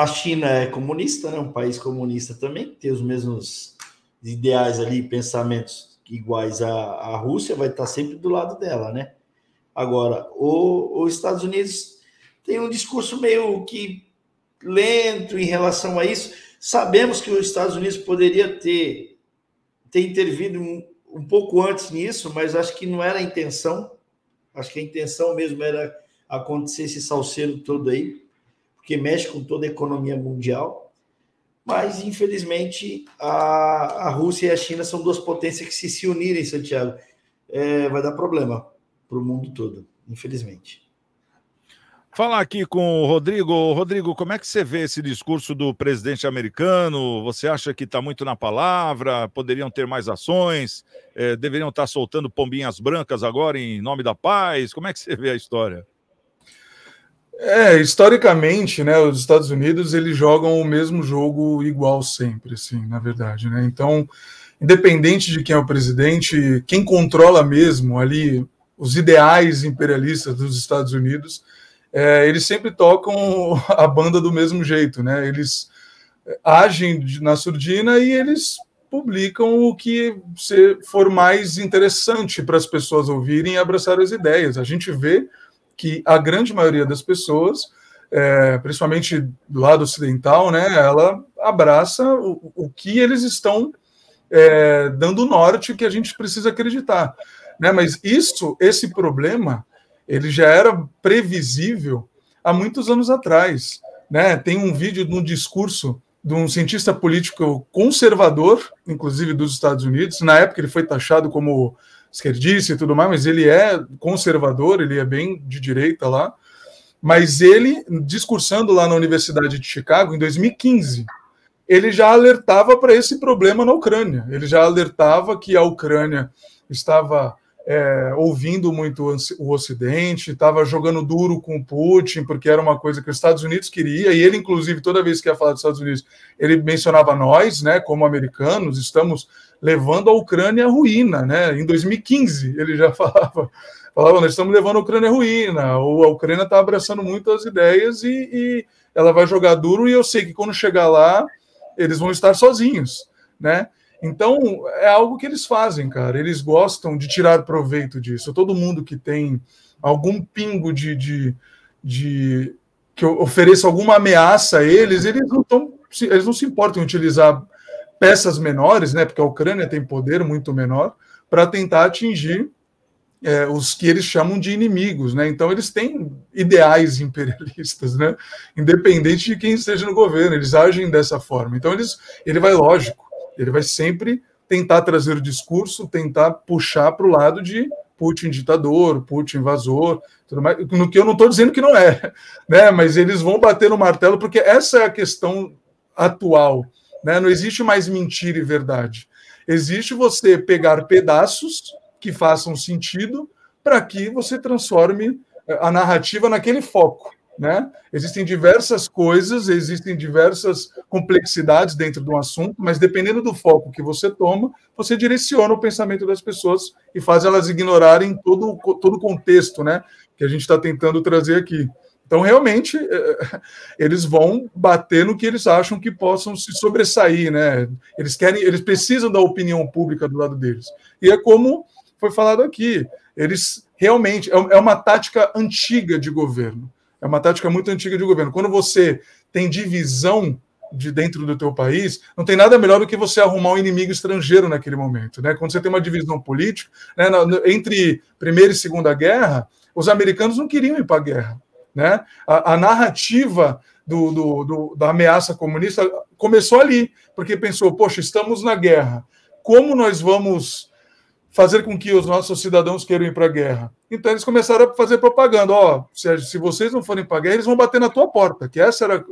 China é comunista, né? Um país comunista também, tem os mesmos ideais ali, pensamentos iguais à Rússia, vai estar sempre do lado dela, né? Agora, os Estados Unidos tem um discurso meio que lento em relação a isso. Sabemos que os Estados Unidos poderia ter intervido um pouco antes nisso, mas acho que não era a intenção. Acho que a intenção mesmo era acontecer esse salseiro todo aí, porque mexe com toda a economia mundial. Mas, infelizmente, a Rússia e a China são duas potências que, se unirem, Santiago, vai dar problema para o mundo todo, infelizmente. Falar aqui com o Rodrigo. Rodrigo, como é que você vê esse discurso do presidente americano? Você acha que está muito na palavra? Poderiam ter mais ações? Deveriam estar soltando pombinhas brancas agora em nome da paz? Como é que você vê a história? Historicamente, né, os Estados Unidos eles jogam o mesmo jogo igual sempre, assim, na verdade, né? Então, independente de quem é o presidente, quem controla mesmo ali os ideais imperialistas dos Estados Unidos, eles sempre tocam a banda do mesmo jeito, né? Eles agem na surdina e eles publicam o que for mais interessante para as pessoas ouvirem e abraçar as ideias. A gente vê que a grande maioria das pessoas, principalmente do lado ocidental, né, ela abraça o que eles estão dando norte que a gente precisa acreditar, né? Mas esse problema, ele já era previsível há muitos anos atrás, né? Tem um vídeo de um discurso de um cientista político conservador, inclusive dos Estados Unidos. Na época ele foi taxado como esquerdista e tudo mais, mas ele é conservador, ele é bem de direita lá. Mas ele, discursando lá na Universidade de Chicago, em 2015, ele já alertava para esse problema na Ucrânia. Ele já alertava que a Ucrânia estava ouvindo muito o Ocidente, estava jogando duro com o Putin, porque era uma coisa que os Estados Unidos queria, e ele, inclusive, toda vez que ia falar dos Estados Unidos, ele mencionava nós, né, como americanos, estamos levando a Ucrânia à ruína, né? Em 2015, ele já falava, nós estamos levando a Ucrânia à ruína, ou a Ucrânia está abraçando muito as ideias e ela vai jogar duro, e eu sei que quando chegar lá, eles vão estar sozinhos, né? Então, é algo que eles fazem, cara. Eles gostam de tirar proveito disso. Todo mundo que tem algum pingo de que ofereça alguma ameaça a eles, eles não se importam em utilizar peças menores, né, porque a Ucrânia tem poder muito menor, para tentar atingir os que eles chamam de inimigos, né? Então eles têm ideais imperialistas, né? Independente de quem esteja no governo, eles agem dessa forma. Então ele vai sempre tentar trazer o discurso, tentar puxar para o lado de Putin ditador, Putin invasor, tudo mais, no que eu não estou dizendo que não é, né? Mas eles vão bater no martelo porque essa é a questão atual, né? Não existe mais mentira e verdade. Existe você pegar pedaços que façam sentido para que você transforme a narrativa naquele foco, né? Existem diversas coisas, existem diversas complexidades dentro de um assunto, mas dependendo do foco que você toma, você direciona o pensamento das pessoas e faz elas ignorarem todo o contexto, né, que a gente está tentando trazer aqui. Então, realmente, eles vão bater no que eles acham que possam se sobressair, né? Eles precisam da opinião pública do lado deles. E é como foi falado aqui, eles realmente é uma tática antiga de governo. É uma tática muito antiga de governo. Quando você tem divisão dentro do teu país, não tem nada melhor do que você arrumar um inimigo estrangeiro naquele momento, né? Quando você tem uma divisão política, né, entre Primeira e Segunda Guerra, os americanos não queriam ir para a guerra, né? A narrativa da ameaça comunista começou ali, porque pensou, poxa, estamos na guerra, como nós vamos fazer com que os nossos cidadãos queiram ir para a guerra? Então eles começaram a fazer propaganda, se vocês não forem para a guerra, eles vão bater na tua porta, que essa era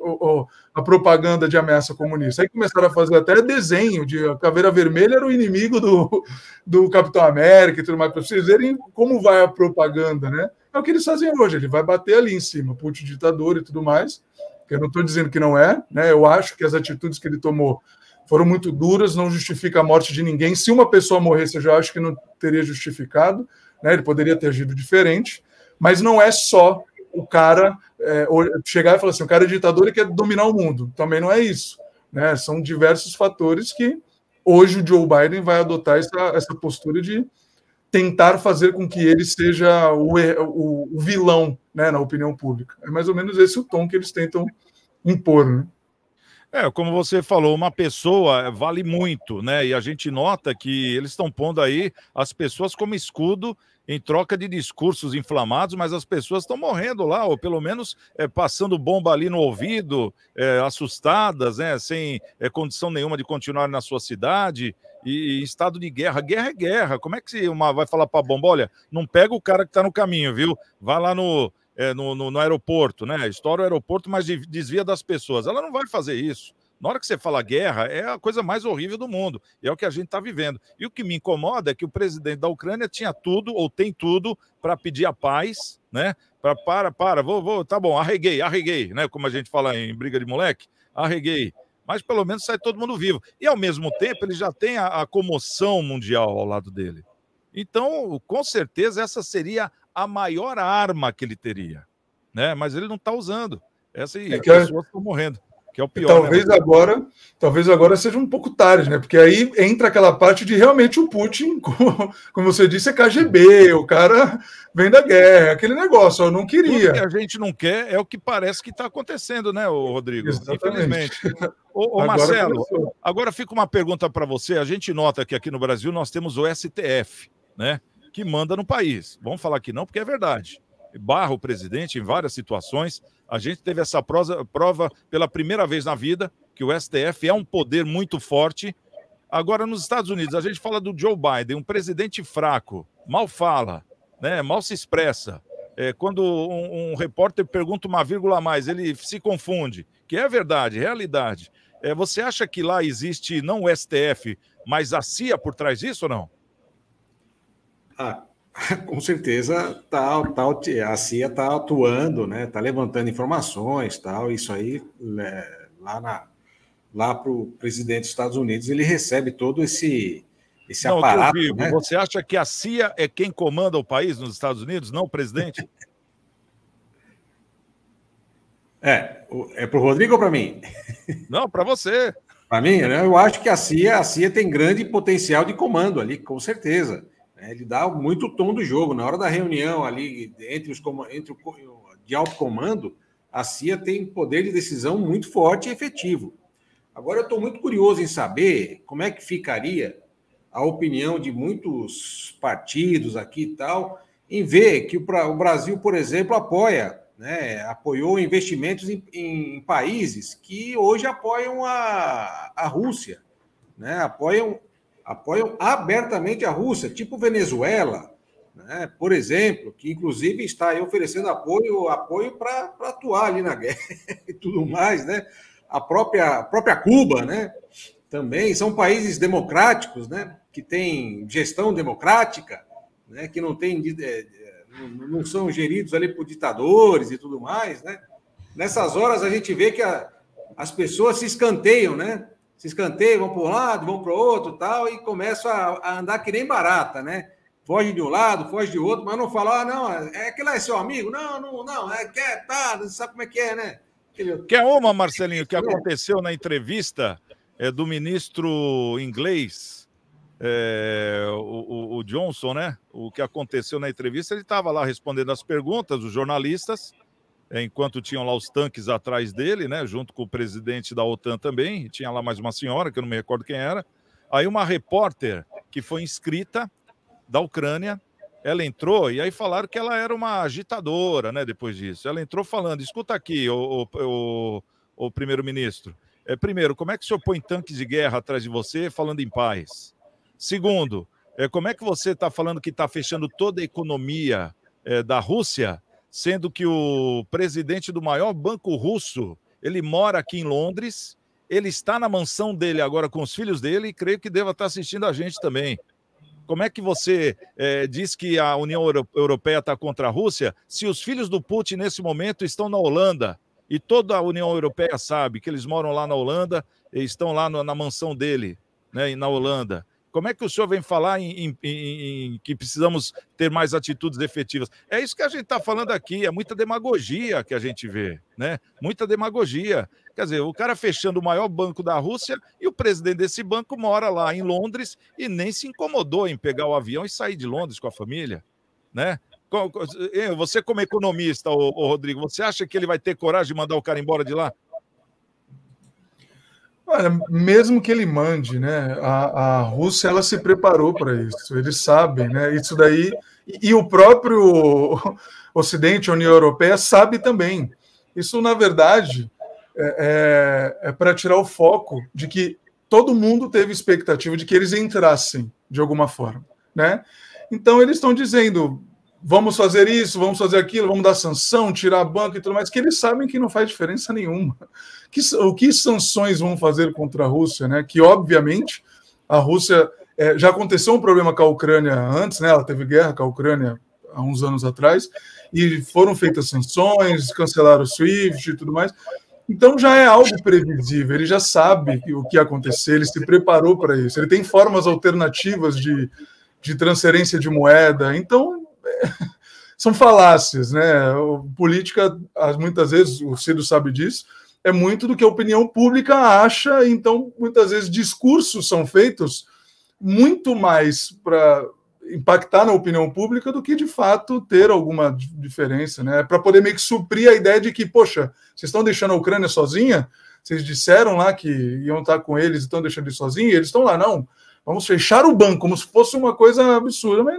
a propaganda de ameaça comunista. Aí começaram a fazer até desenho de a Caveira Vermelha era o inimigo do Capitão América e tudo mais, para vocês verem como vai a propaganda, né? É o que eles fazem hoje, ele vai bater ali em cima, Putin ditador e tudo mais, que eu não estou dizendo que não é, né? Eu acho que as atitudes que ele tomou foram muito duras, não justifica a morte de ninguém. Se uma pessoa morresse, eu já acho que não teria justificado, né? Ele poderia ter agido diferente, mas não é só o cara chegar e falar assim, o cara é ditador e quer dominar o mundo. Também não é isso, né? São diversos fatores que hoje o Joe Biden vai adotar essa postura de tentar fazer com que ele seja o vilão, né, na opinião pública. É mais ou menos esse o tom que eles tentam impor, né? Como você falou, uma pessoa vale muito, né? E a gente nota que eles estão pondo aí as pessoas como escudo em troca de discursos inflamados, mas as pessoas estão morrendo lá, ou pelo menos passando bomba ali no ouvido, assustadas, né? Sem condição nenhuma de continuar na sua cidade, e em estado de guerra. Guerra é guerra. Como é que você vai falar para a bomba? Olha, não pega o cara que está no caminho, viu? Vai lá no aeroporto, né? Estoura o aeroporto, mas desvia das pessoas. Ela não vai fazer isso. Na hora que você fala guerra, é a coisa mais horrível do mundo. E é o que a gente está vivendo. E o que me incomoda é que o presidente da Ucrânia tinha tudo, ou tem tudo, para pedir a paz, né? Tá bom, arreguei, né? Como a gente fala em briga de moleque, arreguei. Mas pelo menos sai todo mundo vivo. E ao mesmo tempo, ele já tem a comoção mundial ao lado dele. Então, com certeza, essa seria a maior arma que ele teria, né? Mas ele não está usando. As pessoas estão morrendo, que é o pior. Talvez agora seja um pouco tarde, né? Porque aí entra aquela parte de realmente o Putin, como você disse, é KGB, o cara vem da guerra, aquele negócio, eu não queria. O que a gente não quer é o que parece que está acontecendo, né, Rodrigo? Exatamente. Infelizmente. Marcelo, agora fica uma pergunta para você. A gente nota que aqui no Brasil nós temos o STF, né? Que manda no país. Vamos falar que não, porque é verdade. Barra o presidente em várias situações. A gente teve essa prova pela primeira vez na vida, que o STF é um poder muito forte. Agora, nos Estados Unidos, a gente fala do Joe Biden, um presidente fraco, mal fala, né, mal se expressa. Quando um repórter pergunta uma vírgula a mais, ele se confunde, que é verdade, realidade. Você acha que lá existe não o STF, mas a CIA por trás disso ou não? Com certeza a CIA está atuando, né? Está levantando informações, tal. Isso aí lá para o presidente dos Estados Unidos ele recebe todo esse aparato. Né? Você acha que a CIA é quem comanda o país nos Estados Unidos, não o presidente? É para o Rodrigo ou para mim? Não, para você. Para mim, né? Eu acho que a CIA tem grande potencial de comando ali, com certeza. Ele dá muito tom do jogo. Na hora da reunião ali de alto comando, a CIA tem poder de decisão muito forte e efetivo. Agora, eu estou muito curioso em saber como é que ficaria a opinião de muitos partidos aqui e tal, em ver que o Brasil, por exemplo, apoiou investimentos em países que hoje apoiam a Rússia, né? Apoiam abertamente a Rússia, tipo Venezuela, né? Por exemplo, que inclusive está aí oferecendo apoio para atuar ali na guerra e tudo mais, né? A própria Cuba, né? Também são países democráticos, né? Que têm gestão democrática, né? Que não são geridos ali por ditadores e tudo mais, né? Nessas horas a gente vê que as pessoas se escanteiam, né? Se escanteiam, vão para um lado, vão para o outro, tal, e começam a andar que nem barata, né? Foge de um lado, foge de outro, mas não fala, não, é que lá é seu amigo, não, sabe como é que é, né? Quer uma, Marcelinho, que aconteceu na entrevista do ministro inglês, o Johnson, né? O que aconteceu na entrevista, ele estava lá respondendo as perguntas dos jornalistas, enquanto tinham lá os tanques atrás dele, né? Junto com o presidente da OTAN também, e tinha lá mais uma senhora, que eu não me recordo quem era. Aí uma repórter que foi inscrita da Ucrânia, ela entrou, e aí falaram que ela era uma agitadora, né? Depois disso. Ela entrou falando, escuta aqui, o primeiro-ministro. Primeiro, como é que o senhor põe tanques de guerra atrás de você falando em paz? Segundo, como é que você está falando que está fechando toda a economia da Rússia, sendo que o presidente do maior banco russo, ele mora aqui em Londres, ele está na mansão dele agora com os filhos dele e creio que deva estar assistindo a gente também. Como é que você diz que a União Europeia está contra a Rússia, se os filhos do Putin nesse momento estão na Holanda e toda a União Europeia sabe que eles moram lá na Holanda e estão lá na mansão dele, né, na Holanda? Como é que o senhor vem falar em que precisamos ter mais atitudes efetivas? É isso que a gente está falando aqui, é muita demagogia que a gente vê, né? Muita demagogia. Quer dizer, o cara fechando o maior banco da Rússia e o presidente desse banco mora lá em Londres e nem se incomodou em pegar o avião e sair de Londres com a família, né? Você como economista, Rodrigo, você acha que ele vai ter coragem de mandar o cara embora de lá? Olha, mesmo que ele mande, né? A Rússia, ela se preparou para isso. Eles sabem, né? Isso daí e o próprio Ocidente, a União Europeia, sabe também. Isso, na verdade, é para tirar o foco de que todo mundo teve expectativa de que eles entrassem de alguma forma, né? Então eles estão dizendo, vamos fazer isso, vamos fazer aquilo, vamos dar sanção, tirar banco e tudo mais, que eles sabem que não faz diferença nenhuma. O que sanções vão fazer contra a Rússia, né? Que, obviamente, a Rússia... já aconteceu um problema com a Ucrânia antes, né? Ela teve guerra com a Ucrânia há uns anos atrás, e foram feitas sanções, cancelaram o SWIFT e tudo mais. Então, já é algo previsível, ele já sabe o que ia acontecer, ele se preparou para isso, ele tem formas alternativas de transferência de moeda, então... são falácias, né? Política, muitas vezes, o Ciro sabe disso, é muito do que a opinião pública acha, então, muitas vezes, discursos são feitos muito mais para impactar na opinião pública do que, de fato, ter alguma diferença, né? Para poder meio que suprir a ideia de que, poxa, vocês estão deixando a Ucrânia sozinha? Vocês disseram lá que iam estar com eles e estão deixando eles sozinhos, e eles estão lá, não, vamos fechar o banco, como se fosse uma coisa absurda, mas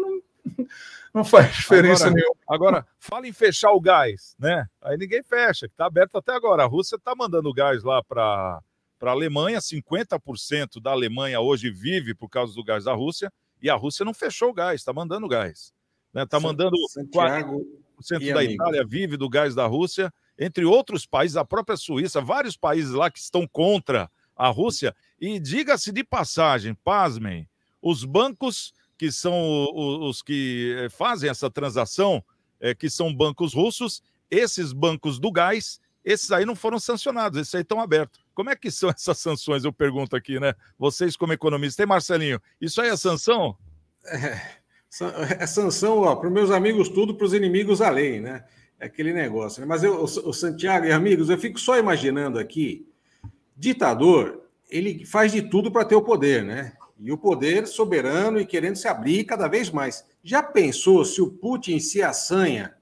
não faz diferença nenhuma. Agora, fala em fechar o gás, né? Aí ninguém fecha, que está aberto até agora. A Rússia está mandando gás lá para a Alemanha, 50% da Alemanha hoje vive por causa do gás da Rússia, e a Rússia não fechou o gás, está mandando gás. Está mandando 40% da Itália vive do gás da Rússia, entre outros países, a própria Suíça, vários países lá que estão contra a Rússia. E diga-se de passagem, pasmem, os bancos que são os que fazem essa transação, que são bancos russos, esses bancos do gás, esses aí não foram sancionados, esses aí estão abertos. Como é que são essas sanções, eu pergunto aqui, né? Vocês como economistas. Tem, Marcelinho, isso aí é sanção? É sanção, para os meus amigos tudo, para os inimigos a lei, né? É aquele negócio, né? Mas o Santiago e amigos, eu fico só imaginando aqui, ditador, ele faz de tudo para ter o poder, né? E o poder soberano e querendo se abrir cada vez mais. Já pensou se o Putin se assanha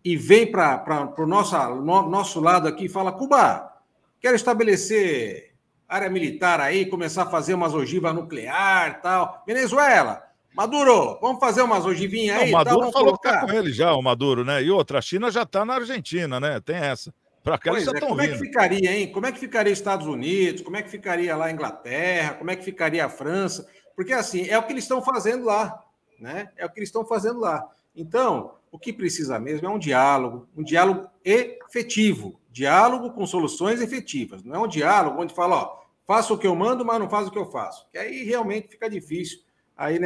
e vem para o nosso lado aqui e fala: Cuba, quero estabelecer área militar aí, começar a fazer umas ogivas nuclear e tal. Venezuela, Maduro, vamos fazer umas ogivinhas aí? O Maduro tal, falou que tá com ele já, o Maduro, né? E outra, a China já está na Argentina, né? Tem essa. Para cá eles já estão vindo. Como é que ficaria, hein? Como é que ficaria Estados Unidos? Como é que ficaria lá a Inglaterra? Como é que ficaria a França? Porque, assim, é o que eles estão fazendo lá, né? É o que eles estão fazendo lá. Então, o que precisa mesmo é um diálogo efetivo. Diálogo com soluções efetivas. Não é um diálogo onde fala, ó, faça o que eu mando, mas não faz o que eu faço. Que aí realmente fica difícil. Aí,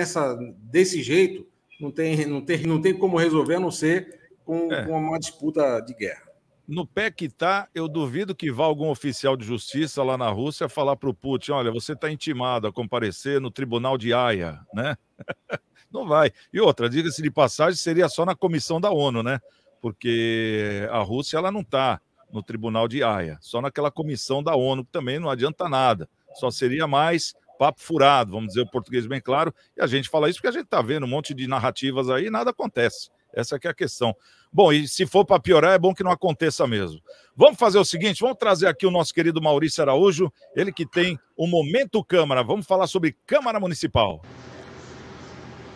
desse jeito, não tem como resolver, a não ser com uma disputa de guerra. No pé que tá, eu duvido que vá algum oficial de justiça lá na Rússia falar para o Putin: olha, você está intimado a comparecer no tribunal de Haia, né? Não vai. E outra, diga-se de passagem, seria só na comissão da ONU, né? Porque a Rússia ela não está no tribunal de Haia, só naquela comissão da ONU, que também não adianta nada. Só seria mais papo furado, vamos dizer o português bem claro, e a gente fala isso porque a gente está vendo um monte de narrativas aí e nada acontece. Essa que é a questão. Bom, e se for para piorar, é bom que não aconteça mesmo. Vamos fazer o seguinte, vamos trazer aqui o nosso querido Maurício Araújo, ele que tem o Momento Câmara. Vamos falar sobre Câmara Municipal.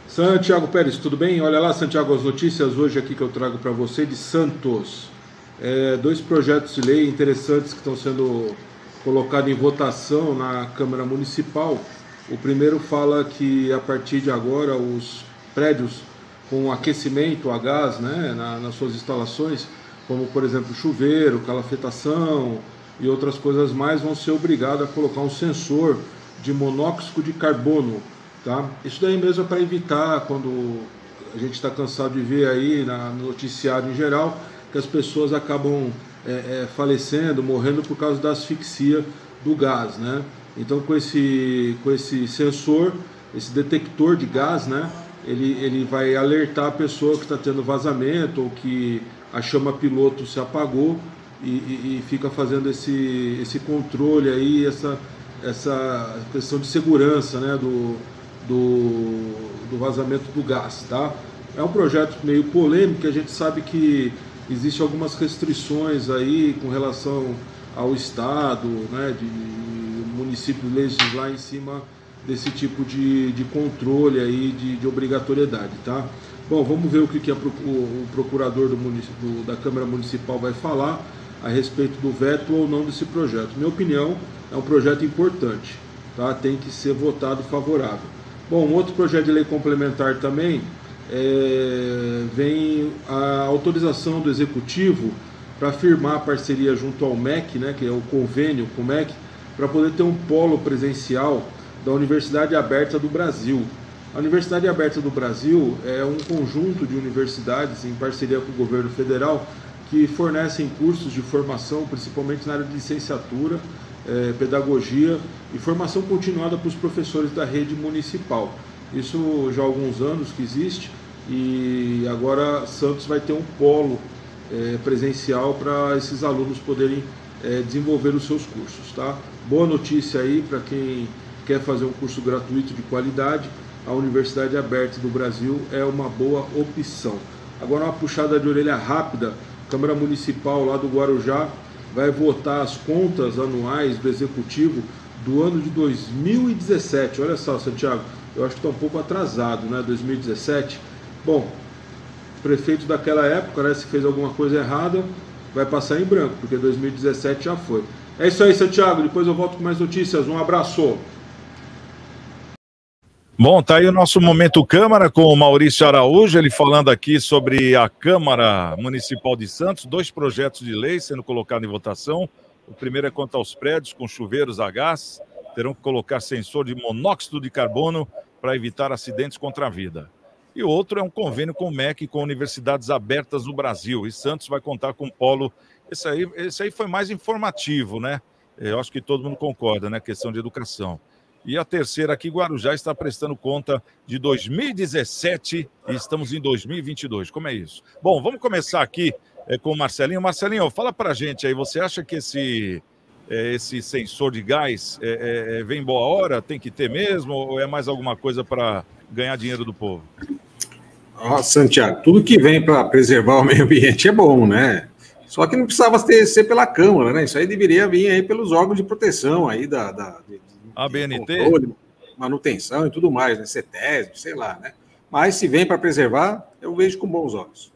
Santiago Pérez, tudo bem? Olha lá, Santiago, as notícias hoje aqui que eu trago para você de Santos. 2 projetos de lei interessantes que estão sendo colocados em votação na Câmara Municipal. O primeiro fala que, a partir de agora, os prédios com aquecimento a gás, né, nas suas instalações, como, por exemplo, chuveiro, calafetação e outras coisas mais, vão ser obrigados a colocar um sensor de monóxido de carbono. Tá? Isso daí mesmo é para evitar, quando a gente está cansado de ver aí no noticiário em geral, que as pessoas acabam falecendo, morrendo por causa da asfixia do gás, né? Então, com esse sensor, esse detector de gás, né, ele vai alertar a pessoa que está tendo vazamento ou que a chama piloto se apagou e fica fazendo esse controle aí, essa questão de segurança, né, do vazamento do gás, tá? É um projeto meio polêmico, a gente sabe que existem algumas restrições aí com relação ao Estado, né, de municípios legislar em cima desse tipo de controle aí, de obrigatoriedade, tá? Bom, vamos ver o que o procurador da Câmara Municipal vai falar a respeito do veto ou não desse projeto. Minha opinião, é um projeto importante, tá? Tem que ser votado favorável. Bom, um outro projeto de lei complementar também vem a autorização do Executivo para firmar a parceria junto ao MEC, né, que é o convênio com o MEC, para poder ter um polo presencial da Universidade Aberta do Brasil. A Universidade Aberta do Brasil é um conjunto de universidades em parceria com o governo federal que fornecem cursos de formação, principalmente na área de licenciatura, pedagogia e formação continuada para os professores da rede municipal. Isso já há alguns anos que existe e agora Santos vai ter um polo presencial para esses alunos poderem desenvolver os seus cursos, tá? Boa notícia aí para quem quer fazer um curso gratuito de qualidade, a Universidade Aberta do Brasil é uma boa opção. Agora uma puxada de orelha rápida, a Câmara Municipal lá do Guarujá vai votar as contas anuais do Executivo do ano de 2017. Olha só, Santiago, eu acho que está um pouco atrasado, né? 2017. Bom, o prefeito daquela época, né, se fez alguma coisa errada, vai passar em branco, porque 2017 já foi. É isso aí, Santiago. Depois eu volto com mais notícias. Um abraço. Bom, tá aí o nosso Momento Câmara com o Maurício Araújo, ele falando aqui sobre a Câmara Municipal de Santos, 2 projetos de lei sendo colocados em votação. O primeiro é quanto aos prédios com chuveiros a gás, terão que colocar sensor de monóxido de carbono para evitar acidentes contra a vida. E o outro é um convênio com o MEC e com universidades abertas do Brasil. E Santos vai contar com um polo. Esse aí foi mais informativo, né? Eu acho que todo mundo concorda, né? Questão de educação. E a terceira aqui, Guarujá está prestando conta de 2017 e estamos em 2022. Como é isso? Bom, vamos começar aqui com o Marcelinho. Marcelinho, fala pra gente aí, você acha que esse sensor de gás vem boa hora? Tem que ter mesmo? Ou é mais alguma coisa para ganhar dinheiro do povo? Santiago, tudo que vem para preservar o meio ambiente é bom, né? Só que não precisava ser pela Câmara, né? Isso aí deveria vir aí pelos órgãos de proteção aí de ABNT, controle, manutenção e tudo mais, né? CETESB, sei lá, né? Mas se vem para preservar, eu vejo com bons olhos.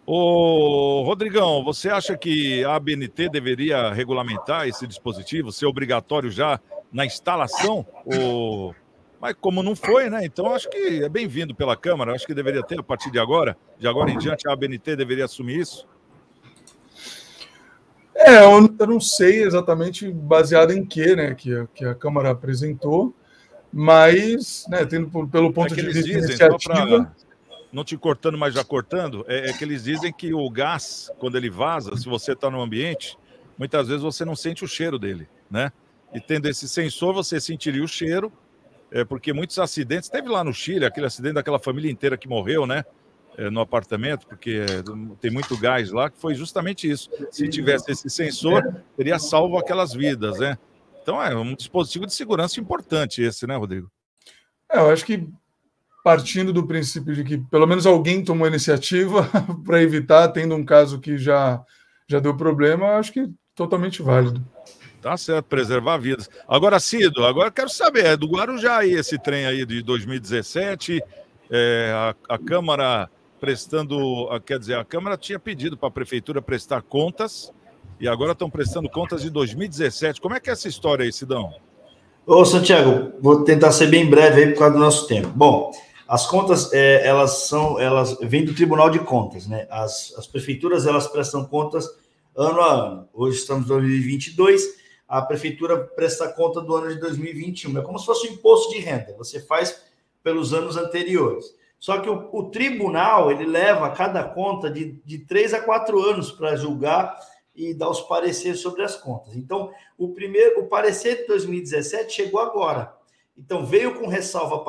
Ô, Rodrigão, você acha que a ABNT deveria regulamentar esse dispositivo, ser obrigatório já na instalação? Mas como não foi, né? Então acho que é bem-vindo pela Câmara. Acho que deveria ter a partir de agora em diante, a ABNT deveria assumir isso. Eu não sei exatamente baseado em que, né, que a Câmara apresentou, mas, né, tendo pelo ponto de vista iniciativa... Não te cortando, mas já cortando, é que eles dizem que o gás, quando ele vaza, se você está no ambiente, muitas vezes você não sente o cheiro dele, né? E tendo esse sensor, você sentiria o cheiro, porque muitos acidentes, teve lá no Chile, aquele acidente daquela família inteira que morreu, né? No apartamento, porque tem muito gás lá, que foi justamente isso. Se tivesse esse sensor, teria salvo aquelas vidas, né? Então é um dispositivo de segurança importante esse, né, Rodrigo? Eu acho que partindo do princípio de que pelo menos alguém tomou iniciativa para evitar, tendo um caso que já deu problema, acho que totalmente válido. Tá certo, preservar vidas. Agora, Cido, agora eu quero saber, é do Guarujá aí esse trem aí de 2017, a Câmara prestando, quer dizer, a Câmara tinha pedido para a Prefeitura prestar contas e agora estão prestando contas de 2017. Como é que é essa história aí, Sidão? Ô, Santiago, vou tentar ser bem breve aí por causa do nosso tempo. Bom, as contas, elas vêm do Tribunal de Contas, né? As prefeituras, elas prestam contas ano a ano. Hoje estamos em 2022, a prefeitura presta conta do ano de 2021. É como se fosse um imposto de renda, você faz pelos anos anteriores. Só que o tribunal, ele leva cada conta de 3 a 4 anos para julgar e dar os pareceres sobre as contas. Então, o parecer de 2017 chegou agora. Então, veio com ressalva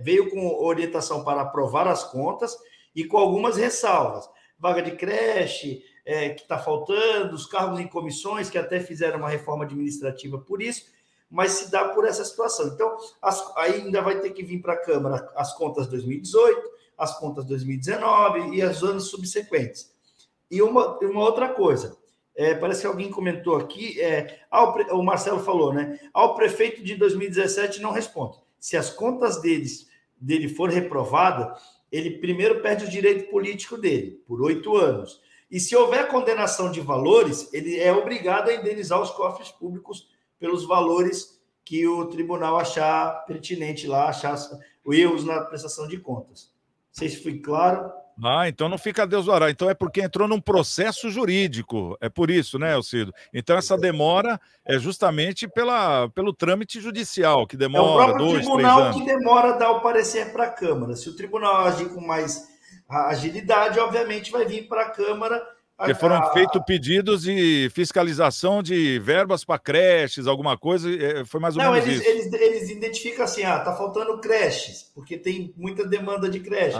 veio com orientação para aprovar as contas e com algumas ressalvas. Vaga de creche, que está faltando, os cargos em comissões, que até fizeram uma reforma administrativa por isso, mas se dá por essa situação. Então, aí ainda vai ter que vir para a Câmara as contas 2018, as contas 2019 e os anos subsequentes. E uma outra coisa, parece que alguém comentou aqui, o Marcelo falou, né? Ao prefeito de 2017 não responde. Se as contas dele for reprovada, ele primeiro perde o direito político dele, por 8 anos. E se houver condenação de valores, ele é obrigado a indenizar os cofres públicos pelos valores que o tribunal achar pertinente lá, achar erros na prestação de contas. Não sei se foi claro. Então não fica Deus do Ará. Então é porque entrou num processo jurídico. É por isso, né, Alcido? Então essa demora é justamente pelo trâmite judicial, que demora 2, 3 anos. É o próprio tribunal que demora a dar o parecer para a Câmara. Se o tribunal agir com mais agilidade, obviamente vai vir para a Câmara. Porque foram feitos pedidos de fiscalização de verbas para creches, alguma coisa, foi mais ou menos isso. Eles identificam assim, tá faltando creches, porque tem muita demanda de creche.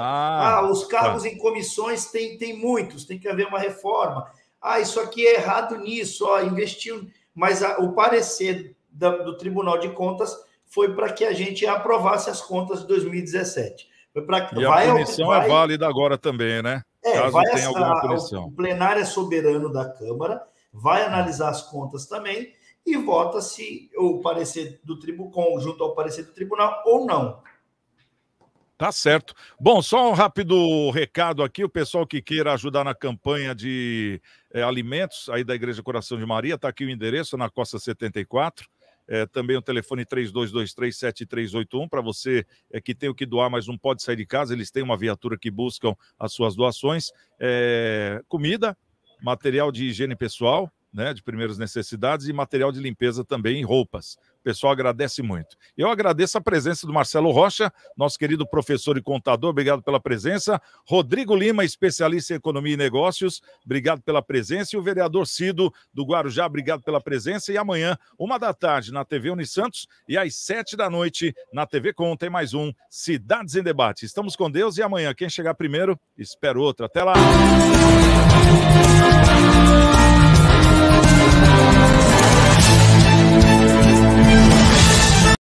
Os cargos em comissões tem muitos, tem que haver uma reforma. Isso aqui é errado nisso, investiu. Mas o parecer do Tribunal de Contas foi para que a gente aprovasse as contas de 2017. A punição é válida agora também, né? Caso tenha alguma punição. O plenário é soberano da Câmara, vai analisar as contas também e vota se o parecer do tribunal, conjunto ao parecer do tribunal ou não. Tá certo. Bom, só um rápido recado aqui, o pessoal que queira ajudar na campanha de alimentos aí da Igreja Coração de Maria, tá aqui o endereço na Costa 74. Também o telefone 3223-7381 para você que tem o que doar, mas não pode sair de casa. Eles têm uma viatura que buscam as suas doações. Comida, material de higiene pessoal, né, de primeiras necessidades, e material de limpeza também, roupas. O pessoal agradece muito. Eu agradeço a presença do Marcelo Rocha, nosso querido professor e contador, obrigado pela presença. Rodrigo Lima, especialista em economia e negócios, obrigado pela presença. E o vereador Cido, do Guarujá, obrigado pela presença. E amanhã, 13h, na TV Unisantos, e às 19h, na TV Com, tem mais um Cidades em Debate. Estamos com Deus e amanhã, quem chegar primeiro, espera outro. Até lá!